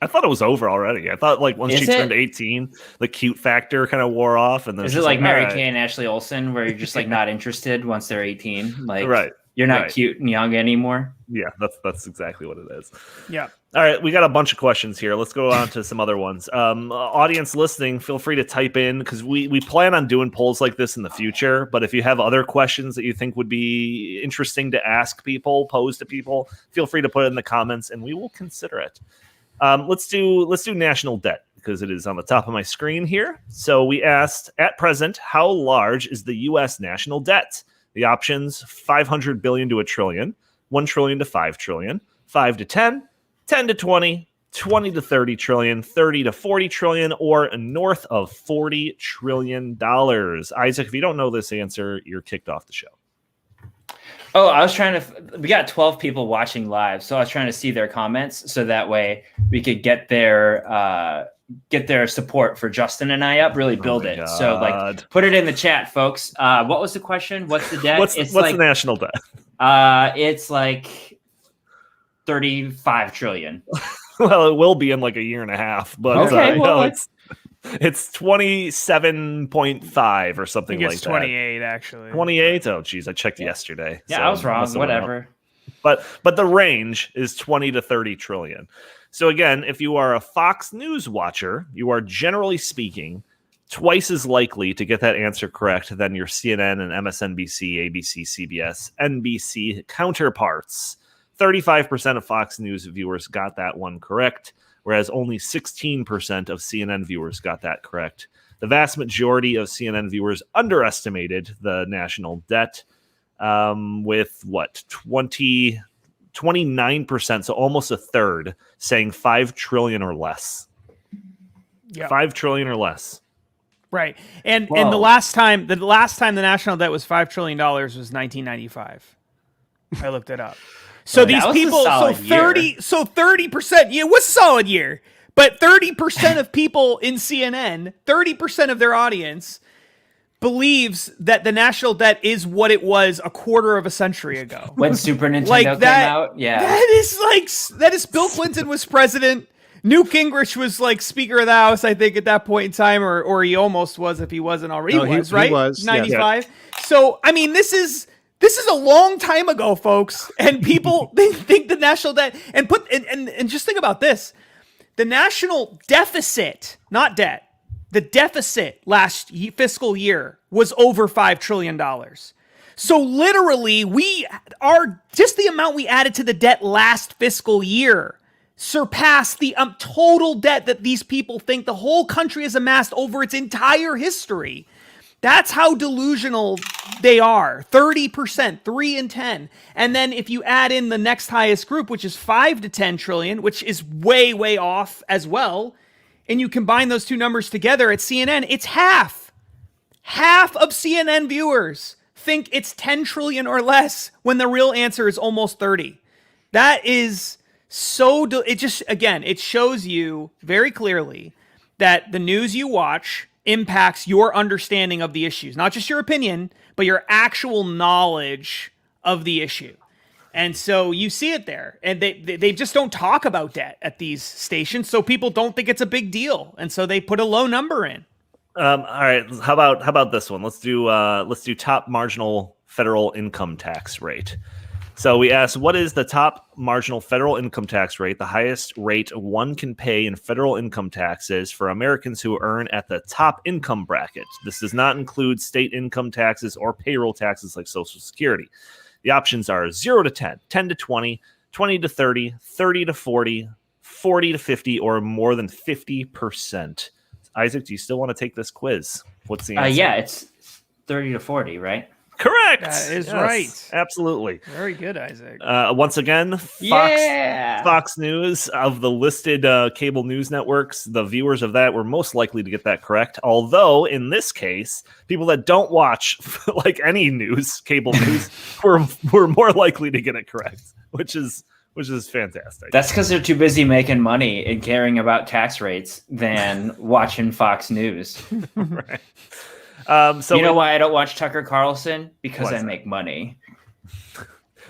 I thought it was over already. I thought like once Is she it? turned 18, the cute factor kind of wore off, and then is she's it like Mary "All right." Kay and Ashley Olsen, where you're just like not interested once they're 18? Like, Right. you're not Right. cute and young anymore. Yeah, that's exactly what it is. Yeah. All right, we got a bunch of questions here. Let's go on to some other ones. Audience listening, feel free to type in because we plan on doing polls like this in the future. But if you have other questions that you think would be interesting to ask people, pose to people, feel free to put it in the comments and we will consider it. Let's do national debt because it is on the top of my screen here. So we asked, at present, how large is the U.S. national debt? The options: 500 billion to $1 trillion, 1 trillion to 5 trillion, 5 to 10, 10 to 20, 20 to 30 trillion, 30 to 40 trillion, or north of $40 trillion. Isaac, if you don't know this answer, you're kicked off the show. Oh, I was trying to. We got 12 people watching live, so I was trying to see their comments, so that way we could get their support for Justin and I up. Really build it. God. So, like, put it in the chat, folks. What was the question? What's the debt? What's the national debt? It's like 35 trillion. Well, it will be in like a year and a half, but Okay, well, it's 27.5 or I something think like it's that. 28, actually. 28. Oh, geez, I checked yesterday. Yeah, so I was wrong. must have went up. Whatever. But the range is 20 to 30 trillion. So again, if you are a Fox News watcher, you are generally speaking twice as likely to get that answer correct than your CNN and MSNBC, ABC, CBS, NBC counterparts. 35% of Fox News viewers got that one correct, whereas only 16% of CNN viewers got that correct. The vast majority of CNN viewers underestimated the national debt with 29%, so almost a third, saying 5 trillion or less. Yeah. 5 trillion or less. Right. And Whoa. the last time the national debt was $5 trillion was 1995. I looked it up. So That these was a people, solid 30%, yeah, it was a solid year, but 30% of people in CNN, 30% of their audience believes that the national debt is what it was a quarter of a century ago. When Super Nintendo Like came that, out, yeah. that is Bill Clinton was president. Newt Gingrich was like Speaker of the House, I think, at that point in time, or he almost was if he wasn't already. No, he was, he right? was, yeah. 95. So, I mean, this is a long time ago, folks, and people they think the national debt and just think about this: the national deficit, not debt, the deficit last fiscal year was over $5 trillion. So literally, we are just the amount we added to the debt last fiscal year surpassed the total debt that these people think the whole country has amassed over its entire history. That's how delusional they are. 30%, 3 in 10. And then if you add in the next highest group, which is 5 to 10 trillion, which is way, way off as well, and you combine those two numbers together at CNN, it's half. Half of CNN viewers think it's 10 trillion or less when the real answer is almost 30. That is so... it just, again, it shows you very clearly that the news you watch impacts your understanding of the issues, not just your opinion, but your actual knowledge of the issue. And so you see it there, and they just don't talk about debt at these stations, so people don't think it's a big deal, and so they put a low number in. All right, how about this one? Let's do top marginal federal income tax rate. So we asked, what is the top marginal federal income tax rate, the highest rate one can pay in federal income taxes for Americans who earn at the top income bracket? This does not include state income taxes or payroll taxes like Social Security. The options are 0 to 10, 10 to 20, 20 to 30, 30 to 40, 40 to 50, or more than 50%. Isaac, do you still want to take this quiz? What's the answer? Yeah, it's 30 to 40, right? Correct. That is Yes, right. Absolutely. Very good, Isaac. Once again, Fox News, of the listed cable news networks, the viewers of that were most likely to get that correct. Although in this case, people that don't watch like any news, cable news, were more likely to get it correct, which is fantastic. That's because they're too busy making money and caring about tax rates than watching Fox News. Right. So you know why I don't watch Tucker Carlson? Because I make money.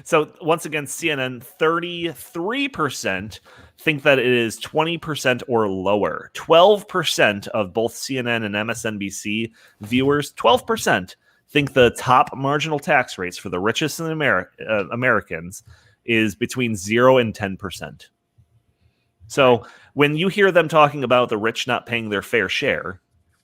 So once again, CNN, 33% think that it is 20% or lower. 12% of both CNN and MSNBC viewers, 12% think the top marginal tax rates for the richest in Americans is between 0 and 10%. So when you hear them talking about the rich not paying their fair share,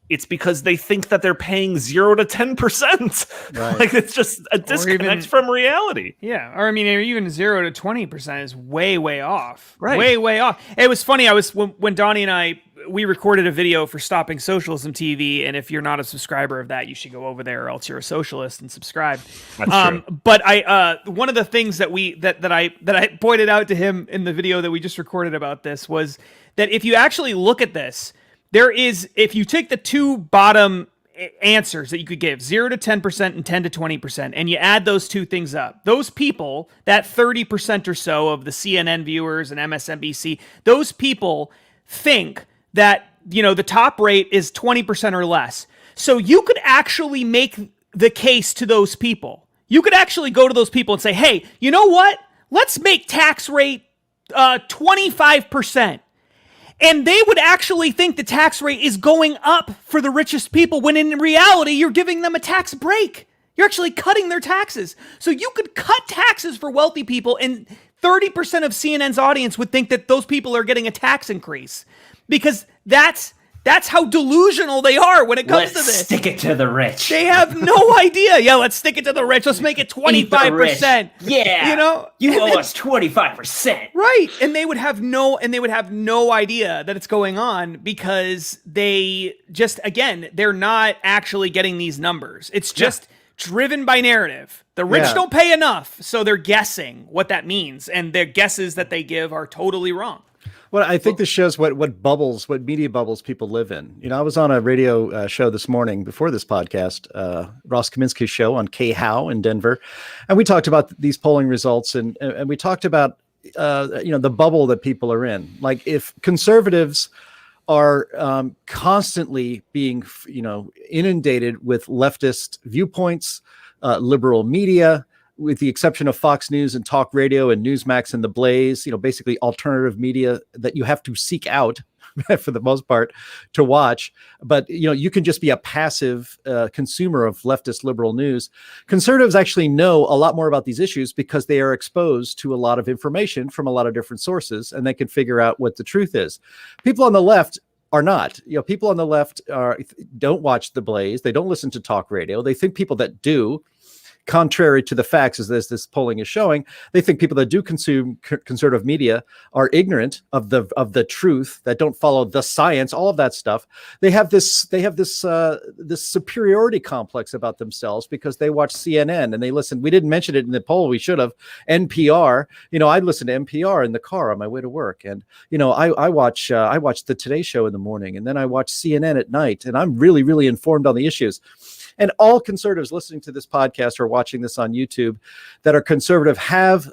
it's because they think that they're paying 0 to 10%. Right. Like it's just a disconnect from reality. Yeah, or I mean, even 0 to 20% is way, way off. Right. Way, way off. It was funny. When Donnie and I, we recorded a video for Stopping Socialism TV, and if you're not a subscriber of that, you should go over there, or else you're a socialist and subscribe. That's true. But I, one of the things that I pointed out to him in the video that we just recorded about this was that if you actually look at this, there is, if you take the two bottom answers that you could give, 0 to 10% and 10 to 20%, and you add those two things up, those people, that 30% or so of the CNN viewers and MSNBC, those people think that, the top rate is 20% or less. So you could actually make the case to those people. You could actually go to those people and say, hey, you know what? Let's make tax rate 25%. And they would actually think the tax rate is going up for the richest people, when in reality, you're giving them a tax break. You're actually cutting their taxes. So you could cut taxes for wealthy people, and 30% of CNN's audience would think that those people are getting a tax increase, because that's how delusional they are when it comes to this. Let's stick it to the rich. They have no idea. Yeah, let's stick it to the rich. Let's make it 25%. Yeah. You owe us 25%. Right. And they would have no idea that it's going on, because they just, again, they're not actually getting these numbers. It's just driven by narrative. The rich don't pay enough, so they're guessing what that means, and their guesses that they give are totally wrong. Well, I think this shows what media bubbles people live in. I was on a radio show this morning before this podcast, Ross Kaminsky's show on KHOW in Denver, and we talked about these polling results, and we talked about the bubble that people are in. Like, if conservatives are constantly being inundated with leftist viewpoints, liberal media, with the exception of Fox News and Talk Radio and Newsmax and The Blaze, basically alternative media that you have to seek out for the most part to watch. But, you can just be a passive consumer of leftist liberal news. Conservatives actually know a lot more about these issues because they are exposed to a lot of information from a lot of different sources, and they can figure out what the truth is. People on the left are not. People on the left don't watch The Blaze. They don't listen to Talk Radio. They think people that do contrary to the facts, as this polling is showing. They think people that do consume conservative media are ignorant of the truth, that don't follow the science, all of that stuff. They have this superiority complex about themselves because they watch CNN and they listen. We didn't mention it in the poll. We should have. NPR. I listen to NPR in the car on my way to work, and I watch the Today Show in the morning, and then I watch CNN at night, and I'm really, really informed on the issues. And all conservatives listening to this podcast or watching this on YouTube that are conservative have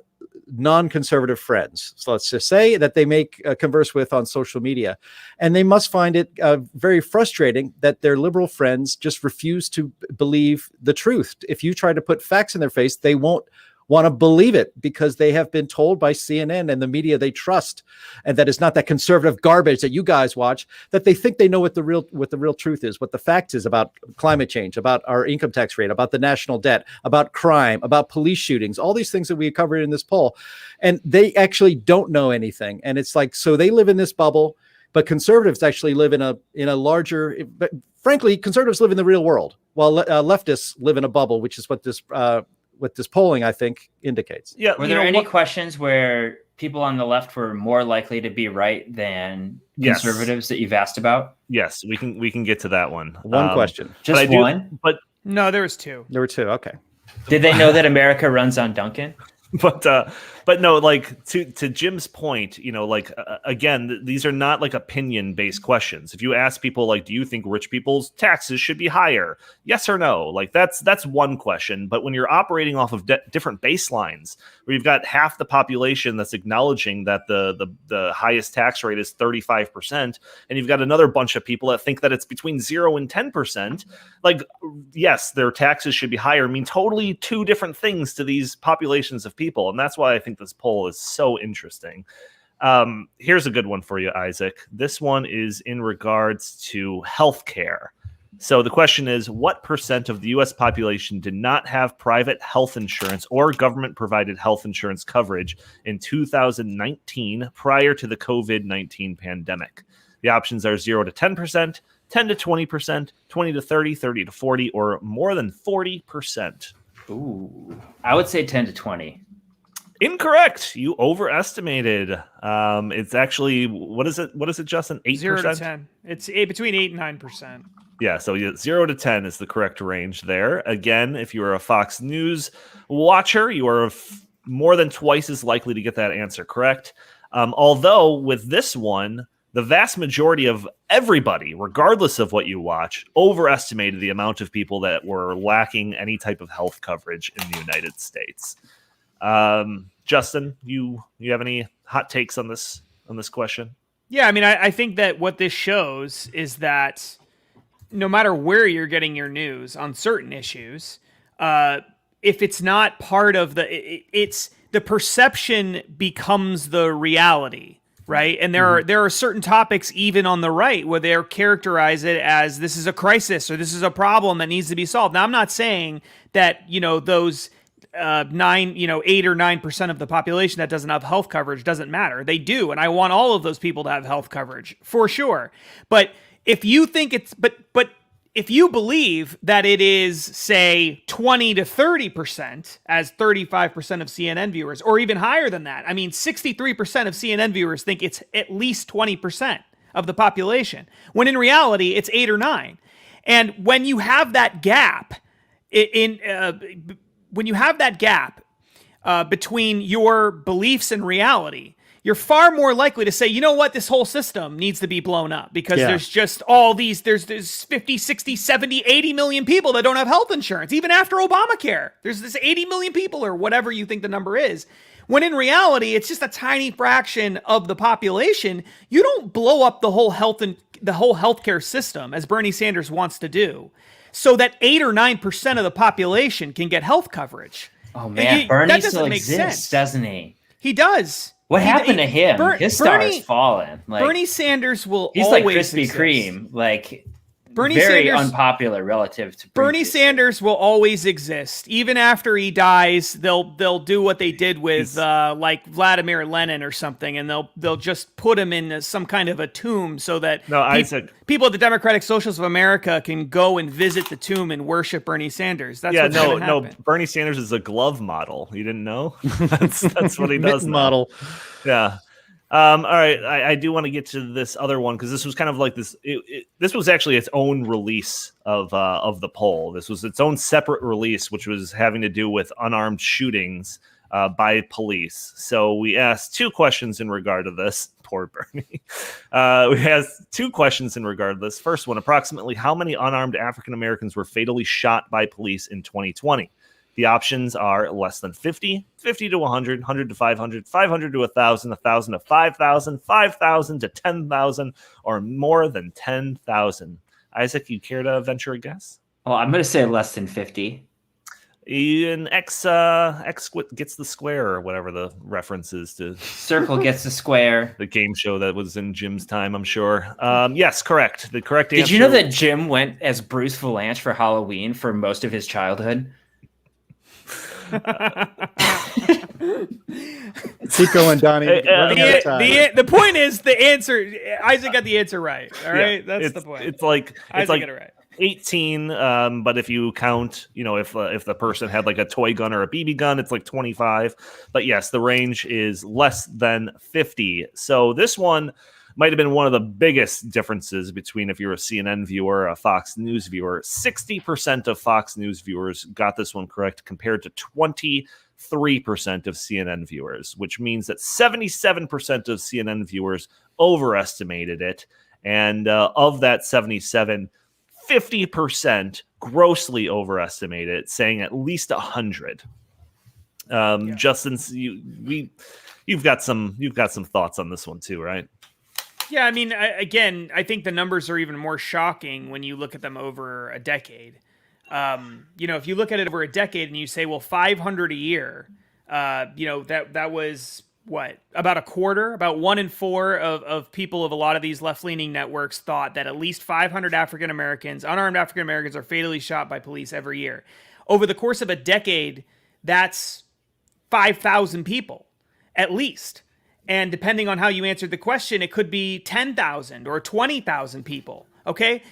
non-conservative friends. So let's just say that they converse with on social media, and they must find it very frustrating that their liberal friends just refuse to believe the truth. If you try to put facts in their face, they won't want to believe it because they have been told by CNN and the media they trust, and that is not that conservative garbage that you guys watch, that they think they know what the real truth is, what the fact is about climate change, about our income tax rate, about the national debt, about crime, about police shootings, all these things that we covered in this poll. And they actually don't know anything. And it's like, so they live in this bubble, but conservatives actually live in a larger, but frankly, conservatives live in the real world, while leftists live in a bubble, which is what this polling, I think, indicates. Yeah. Were there any questions where people on the left were more likely to be right than conservatives that you've asked about? Yes, we can get to that one. One question. Just one? But No, there was two. There were two. Okay. Did they know that America runs on Duncan? But no, like to Jim's point, again, these are not like opinion based questions. If you ask people, like, do you think rich people's taxes should be higher? Yes or no? Like that's one question. But when you're operating off of different baselines, where you've got half the population that's acknowledging that the highest tax rate is 35%, and you've got another bunch of people that think that it's between 0 and 10%, like, yes, their taxes should be higher, mean totally two different things to these populations of people. And that's why I think this poll is so interesting. Here's a good one for you, Isaac. This one is in regards to healthcare. So the question is, what percent of the U.S. population did not have private health insurance or government-provided health insurance coverage in 2019 prior to the COVID-19 pandemic? The options are 0 to 10%, 10 to 20%, 20 to 30, 30 to 40, or more than 40%. Ooh, I would say 10 to 20. Incorrect. You overestimated. It's actually, what is it, Justin? 8%? 0 to 10. It's between 8 and 9%. Yeah, so 0 to 10 is the correct range there. Again, if you are a Fox News watcher, you are more than twice as likely to get that answer correct. Although with this one, the vast majority of everybody, regardless of what you watch, overestimated the amount of people that were lacking any type of health coverage in the United States. Justin, you have any hot takes on this question? Yeah, I mean, I think that what this shows is that no matter where you're getting your news on certain issues, if it's not part of it's the perception becomes the reality, right? And there are certain topics even on the right where they characterize it as this is a crisis or this is a problem that needs to be solved. Now, I'm not saying that those 8 or 9% of the population that doesn't have health coverage doesn't matter. They do, and I want all of those people to have health coverage for sure. But if you think but if you believe that it is, say, 20 to 30%, as 35% of CNN viewers, or even higher than that, I mean, 63% of CNN viewers think it's at least 20% of the population, when in reality it's 8 or 9. And when you have that gap between your beliefs and reality, you're far more likely to say, you know what, this whole system needs to be blown up because there's just all these, there's 50, 60, 70, 80 million people that don't have health insurance, even after Obamacare. There's this 80 million people or whatever you think the number is. When in reality, it's just a tiny fraction of the population. You don't blow up the whole healthcare system, as Bernie Sanders wants to do, so that 8 or 9% of the population can get health coverage. Oh man, Bernie still exists, doesn't he? He does. What happened to him? His star has fallen. Bernie Sanders will he's always like Krispy exist. Kreme. Like Bernie very Sanders, unpopular relative to Bernie previous. Sanders will always exist. Even after he dies, they'll do what they did with like Vladimir Lenin or something, and they'll just put him in some kind of a tomb so that people at the Democratic Socialists of America can go and visit the tomb and worship Bernie Sanders. That's what's gonna happen. Bernie Sanders is a glove model. You didn't know? That's what he does now. Model. Yeah. All right, I do want to get to this other one because this was kind of like this. This was actually its own release of the poll. This was its own separate release, which was having to do with unarmed shootings by police. So we asked two questions in regard to this. Poor Bernie. We asked two questions in regard to this. First one: approximately how many unarmed African Americans were fatally shot by police in 2020? The options are less than 50, 50 to 100, 100 to 500, 500 to 1,000, 1,000 to 5,000, 5,000 to 10,000, or more than 10,000. Isaac, you care to venture a guess? Oh, I'm going to say less than 50. An X gets the square, or whatever the reference is to. Circle gets the square. The game show that was in Jim's time, I'm sure. Yes, correct. The correct answer. Did you know that Jim went as Bruce Valanche for Halloween for most of his childhood? Keep going, Donnie. The point is the answer. Isaac got the answer right. All right, that's the point. It's like Isaac got it right. 18. But if you count, if the person had like a toy gun or a BB gun, it's like 25. But yes, the range is less than 50. So this one might have been one of the biggest differences between if you're a CNN viewer, a Fox News viewer. 60% of Fox News viewers got this one correct compared to 23% of CNN viewers, which means that 77% of CNN viewers overestimated it. And of that 77, 50% grossly overestimated it, saying at least 100. Justin, you've got some thoughts on this one too, right? Yeah, I mean, I think the numbers are even more shocking when you look at them over a decade. If you look at it over a decade and you say, well, 500 a year, that was what, about a quarter, about 1 in 4 of people of a lot of these left-leaning networks thought that at least 500 unarmed African Americans are fatally shot by police every year. Over the course of a decade, that's 5,000 people, at least. And depending on how you answered the question, it could be 10,000 or 20,000 people, okay?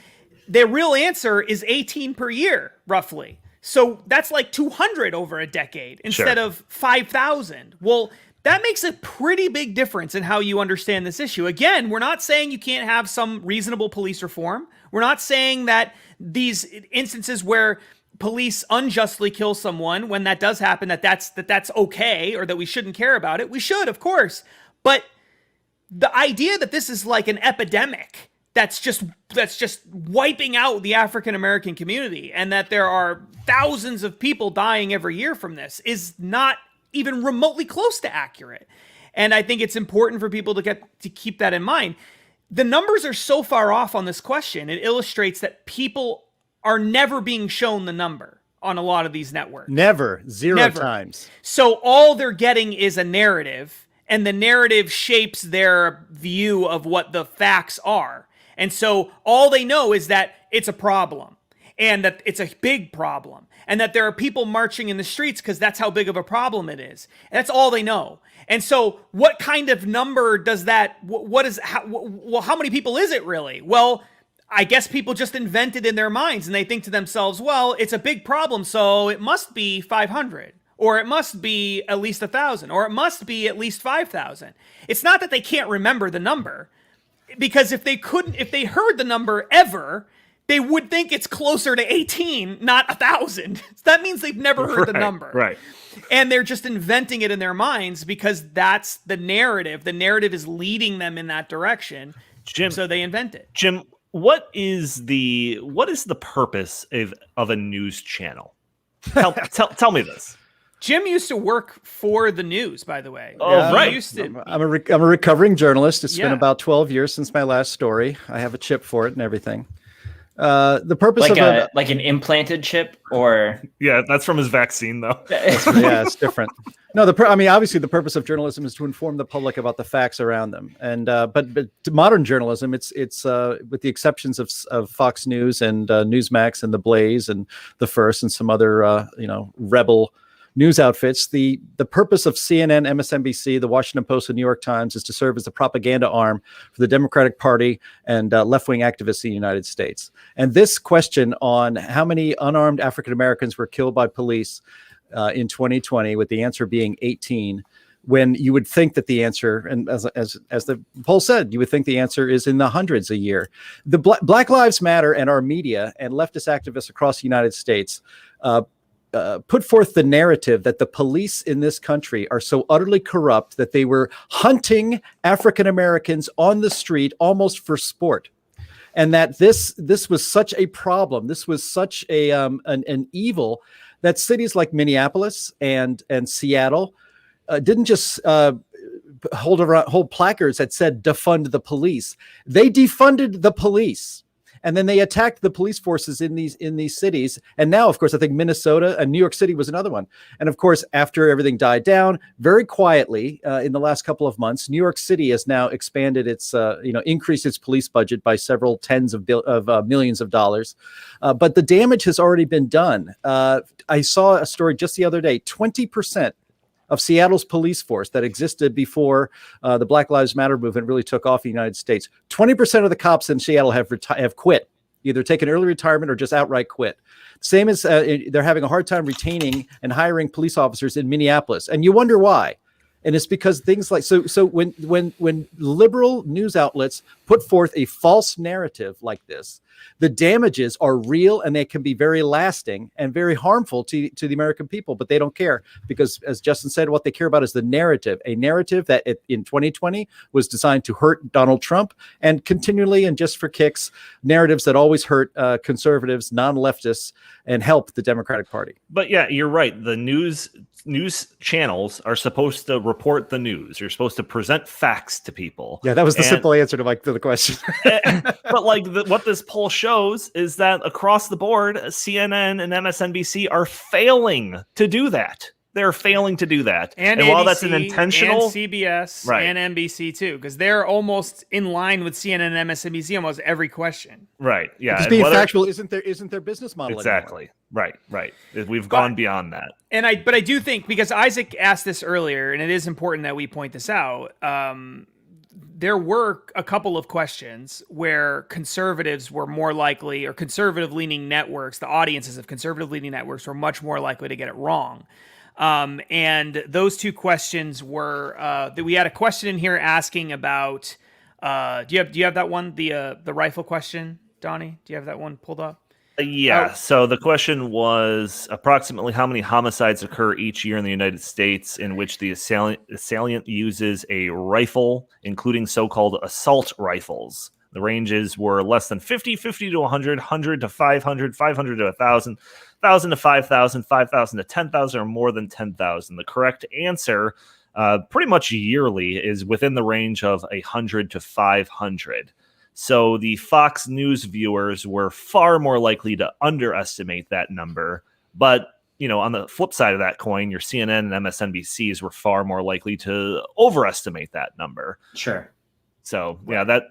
The real answer is 18 per year, roughly. So that's like 200 over a decade instead of 5,000. Well, that makes a pretty big difference in how you understand this issue. Again, we're not saying you can't have some reasonable police reform. We're not saying that these instances where police unjustly kill someone, when that does happen, that's okay, or that we shouldn't care about it. We should, of course. But the idea that this is like an epidemic that's just wiping out the African American community, and that there are thousands of people dying every year from this, is not even remotely close to accurate. And I think it's important for people to keep that in mind. The numbers are so far off on this question. It illustrates that people are never being shown the number on a lot of these networks. Never. Zero times. So all they're getting is a narrative, and the narrative shapes their view of what the facts are. And so all they know is that it's a problem, and that it's a big problem, and that there are people marching in the streets because that's how big of a problem it is. And that's all they know. And so what kind of number does that, how many people is it really? Well, I guess people just invent it in their minds, and they think to themselves, well, it's a big problem, so it must be 500. Or it must be at least 1,000, or it must be at least 5,000. It's not that they can't remember the number, because if they heard the number ever, they would think it's closer to 18, not 1,000. That means they've never heard the number. Right. And they're just inventing it in their minds because that's the narrative. The narrative is leading them in that direction. Jim, so they invent it. Jim, what is the purpose of a news channel? Tell me this. Jim used to work for the news, by the way. Oh, yeah, right. I'm a recovering journalist. It's been about 12 years since my last story. I have a chip for it and everything. The purpose of like an implanted chip, or yeah, that's from his vaccine though. Yeah, it's different. No, I mean, obviously, the purpose of journalism is to inform the public about the facts around them. And but to modern journalism, it's with the exceptions of Fox News and Newsmax and The Blaze and The First and some other rebel news outfits. The purpose of CNN, MSNBC, the Washington Post, and New York Times is to serve as the propaganda arm for the Democratic Party and left-wing activists in the United States. And this question on how many unarmed African Americans were killed by police in 2020, with the answer being 18, when you would think that the answer, and as the poll said, you would think the answer is in the hundreds a year. The Black Lives Matter and our media and leftist activists across the United States put forth the narrative that the police in this country are so utterly corrupt that they were hunting African Americans on the street almost for sport. And that this was such a problem, this was such an evil, that cities like Minneapolis and Seattle didn't just hold placards that said defund the police. They defunded the police, and then they attacked the police forces in these cities. And now, of course, I think Minnesota and New York City was another one. And of course, after everything died down, very quietly in the last couple of months, New York City has now expanded its increased its police budget by several tens of millions of dollars. But the damage has already been done. I saw a story just the other day, 20% of Seattle's police force that existed before the Black Lives Matter movement really took off in the United States. 20% of the cops in Seattle have quit, either taken early retirement or just outright quit. Same as they're having a hard time retaining and hiring police officers in Minneapolis. And you wonder why. And it's because things like, so when liberal news outlets put forth a false narrative like this, the damages are real and they can be very lasting and very harmful to the American people, but they don't care because, as Justin said, what they care about is the narrative, a narrative that in 2020 was designed to hurt Donald Trump, and continually and just for kicks, narratives that always hurt conservatives, non-leftists, and help the Democratic Party. But yeah, you're right. The news channels are supposed to report the news. You're supposed to present facts to people. Yeah, that was the simple answer to the question. But what this poll shows is that across the board, CNN and MSNBC are failing to do that. They're failing to do that. And while ABC, that's an intentional, and CBS, right, and NBC too, because they're almost in line with CNN and MSNBC almost every question. Right. Yeah. Because being factual isn't their business model exactly anymore. Right. We've gone beyond that. But I do think, because Isaac asked this earlier, and it is important that we point this out. There were a couple of questions where conservatives were more likely, or conservative-leaning networks, the audiences of conservative-leaning networks were much more likely to get it wrong. And those two questions were that we had a question in here asking about. Do you have that one, the rifle question, Donnie? Do you have that one pulled up? Yeah. So the question was approximately how many homicides occur each year in the United States in which the assailant uses a rifle, including so-called assault rifles. The ranges were less than 50, 50 to 100, 100 to 500, 500 to 1,000, 1,000 to 5,000, 5,000 to 10,000, or more than 10,000. The correct answer, pretty much yearly, is within the range of 100 to 500. So the Fox News viewers were far more likely to underestimate that number. But, on the flip side of that coin, your CNN and MSNBCs were far more likely to overestimate that number. Sure. So, yeah, that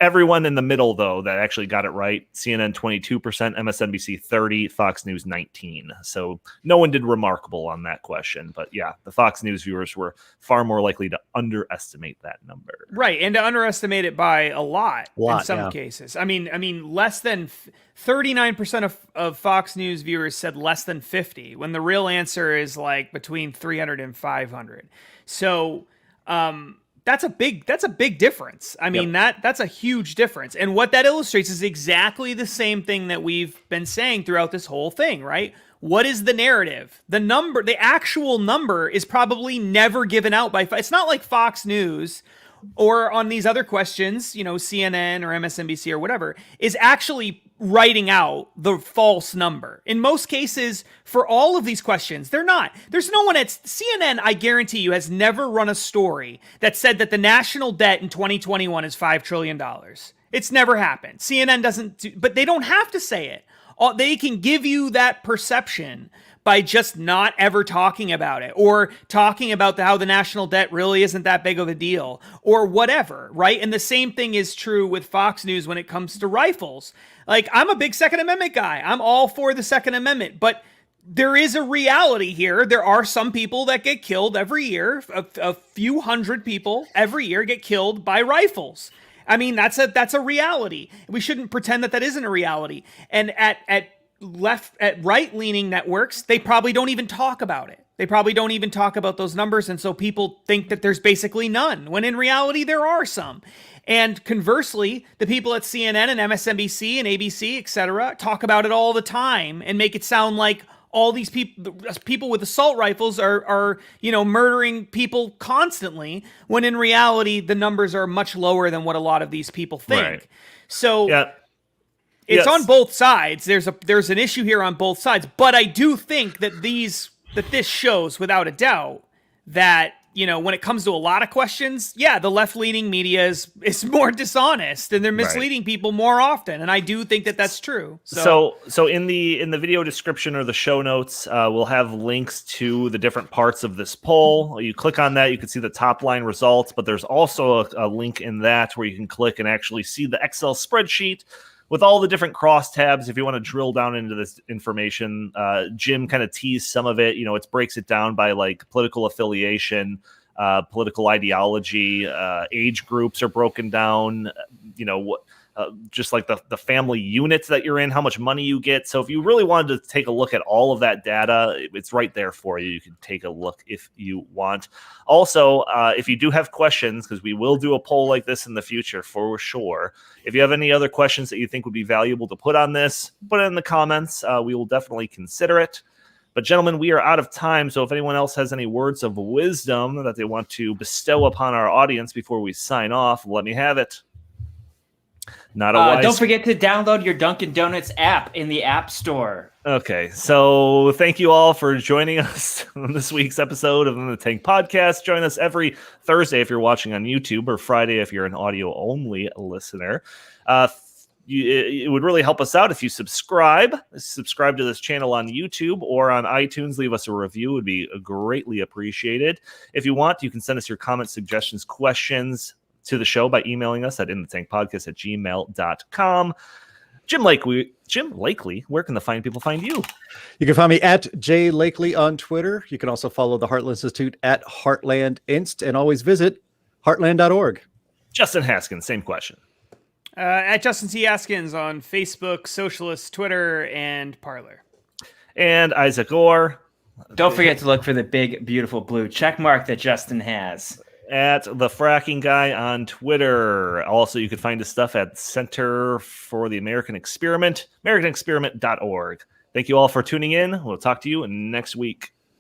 everyone in the middle, though, that actually got it right. CNN 22%, MSNBC 30%, Fox News 19%. So no one did remarkable on that question. But yeah, the Fox News viewers were far more likely to underestimate that number. Right, and to underestimate it by a lot in some cases. I mean, less than 39% of Fox News viewers said less than 50, when the real answer is like between 300 and 500. So, that's a big difference. I mean, that's a huge difference. And what that illustrates is exactly the same thing that we've been saying throughout this whole thing, right? What is the narrative? The actual number is probably never given out by, it's not like Fox News or on these other questions, CNN or MSNBC or whatever, is actually writing out the false number. In most cases, for all of these questions, they're not. There's no one at CNN, I guarantee you, has never run a story that said that the national debt in 2021 is $5 trillion. It's never happened. CNN doesn't, but they don't have to say it. They can give you that perception by just not ever talking about it, or talking about how the national debt really isn't that big of a deal, or whatever, right? And the same thing is true with Fox News when it comes to rifles. Like, I'm a big Second Amendment guy. I'm all for the Second Amendment, but there is a reality here. There are some people that get killed every year. A few hundred people every year get killed by rifles. I mean, that's a reality. We shouldn't pretend that isn't a reality. And at right-leaning networks, they probably don't even talk about it. They probably don't even talk about those numbers, and so people think that there's basically none, when in reality there are some. And conversely, the people at CNN and MSNBC and ABC, etc., talk about it all the time and make it sound like all these people with assault rifles are murdering people constantly, when in reality the numbers are much lower than what a lot of these people think. Right. So yeah. It's on both sides. There's an issue here on both sides, but I do think that this shows without a doubt that, when it comes to a lot of questions, the left-leaning media is more dishonest, and they're misleading people more often. And I do think that that's true. So in the video description or the show notes, we'll have links to the different parts of this poll. You click on that, you can see the top line results, but there's also a link in that where you can click and actually see the Excel spreadsheet with all the different crosstabs. If you want to drill down into this information, Jim kind of teased some of it. It breaks it down by like political affiliation, political ideology, age groups are broken down, just like the family units that you're in, how much money you get. So if you really wanted to take a look at all of that data, it's right there for you. You can take a look if you want. Also, if you do have questions, because we will do a poll like this in the future for sure. If you have any other questions that you think would be valuable to put on this, put it in the comments. We will definitely consider it. But gentlemen, we are out of time. So if anyone else has any words of wisdom that they want to bestow upon our audience before we sign off, let me have it. Don't forget to download your Dunkin' Donuts app in the App Store. Okay, so thank you all for joining us on this week's episode of the Tank Podcast. Join us every Thursday if you're watching on YouTube, or Friday if you're an audio-only listener. It would really help us out if you subscribe to this channel on YouTube or on iTunes. Leave us a review. It would be greatly appreciated. If you want, you can send us your comments, suggestions, questions to the show by emailing us at inthetankpodcast@gmail.com. Jim Lakely, where can the fine people find you? You can find me at J Lakely on Twitter. You can also follow the Heartland Institute at Heartland Inst, and always visit heartland.org. Justin Haskins, same question. At Justin T. Haskins on Facebook, Socialist, Twitter, and Parler. And Isaac Orr. Don't forget to look for the big, beautiful blue check mark that Justin has. At the Fracking Guy on Twitter. Also, you can find his stuff at Center for the American Experiment, americanexperiment.org. Thank you all for tuning in. We'll talk to you next week.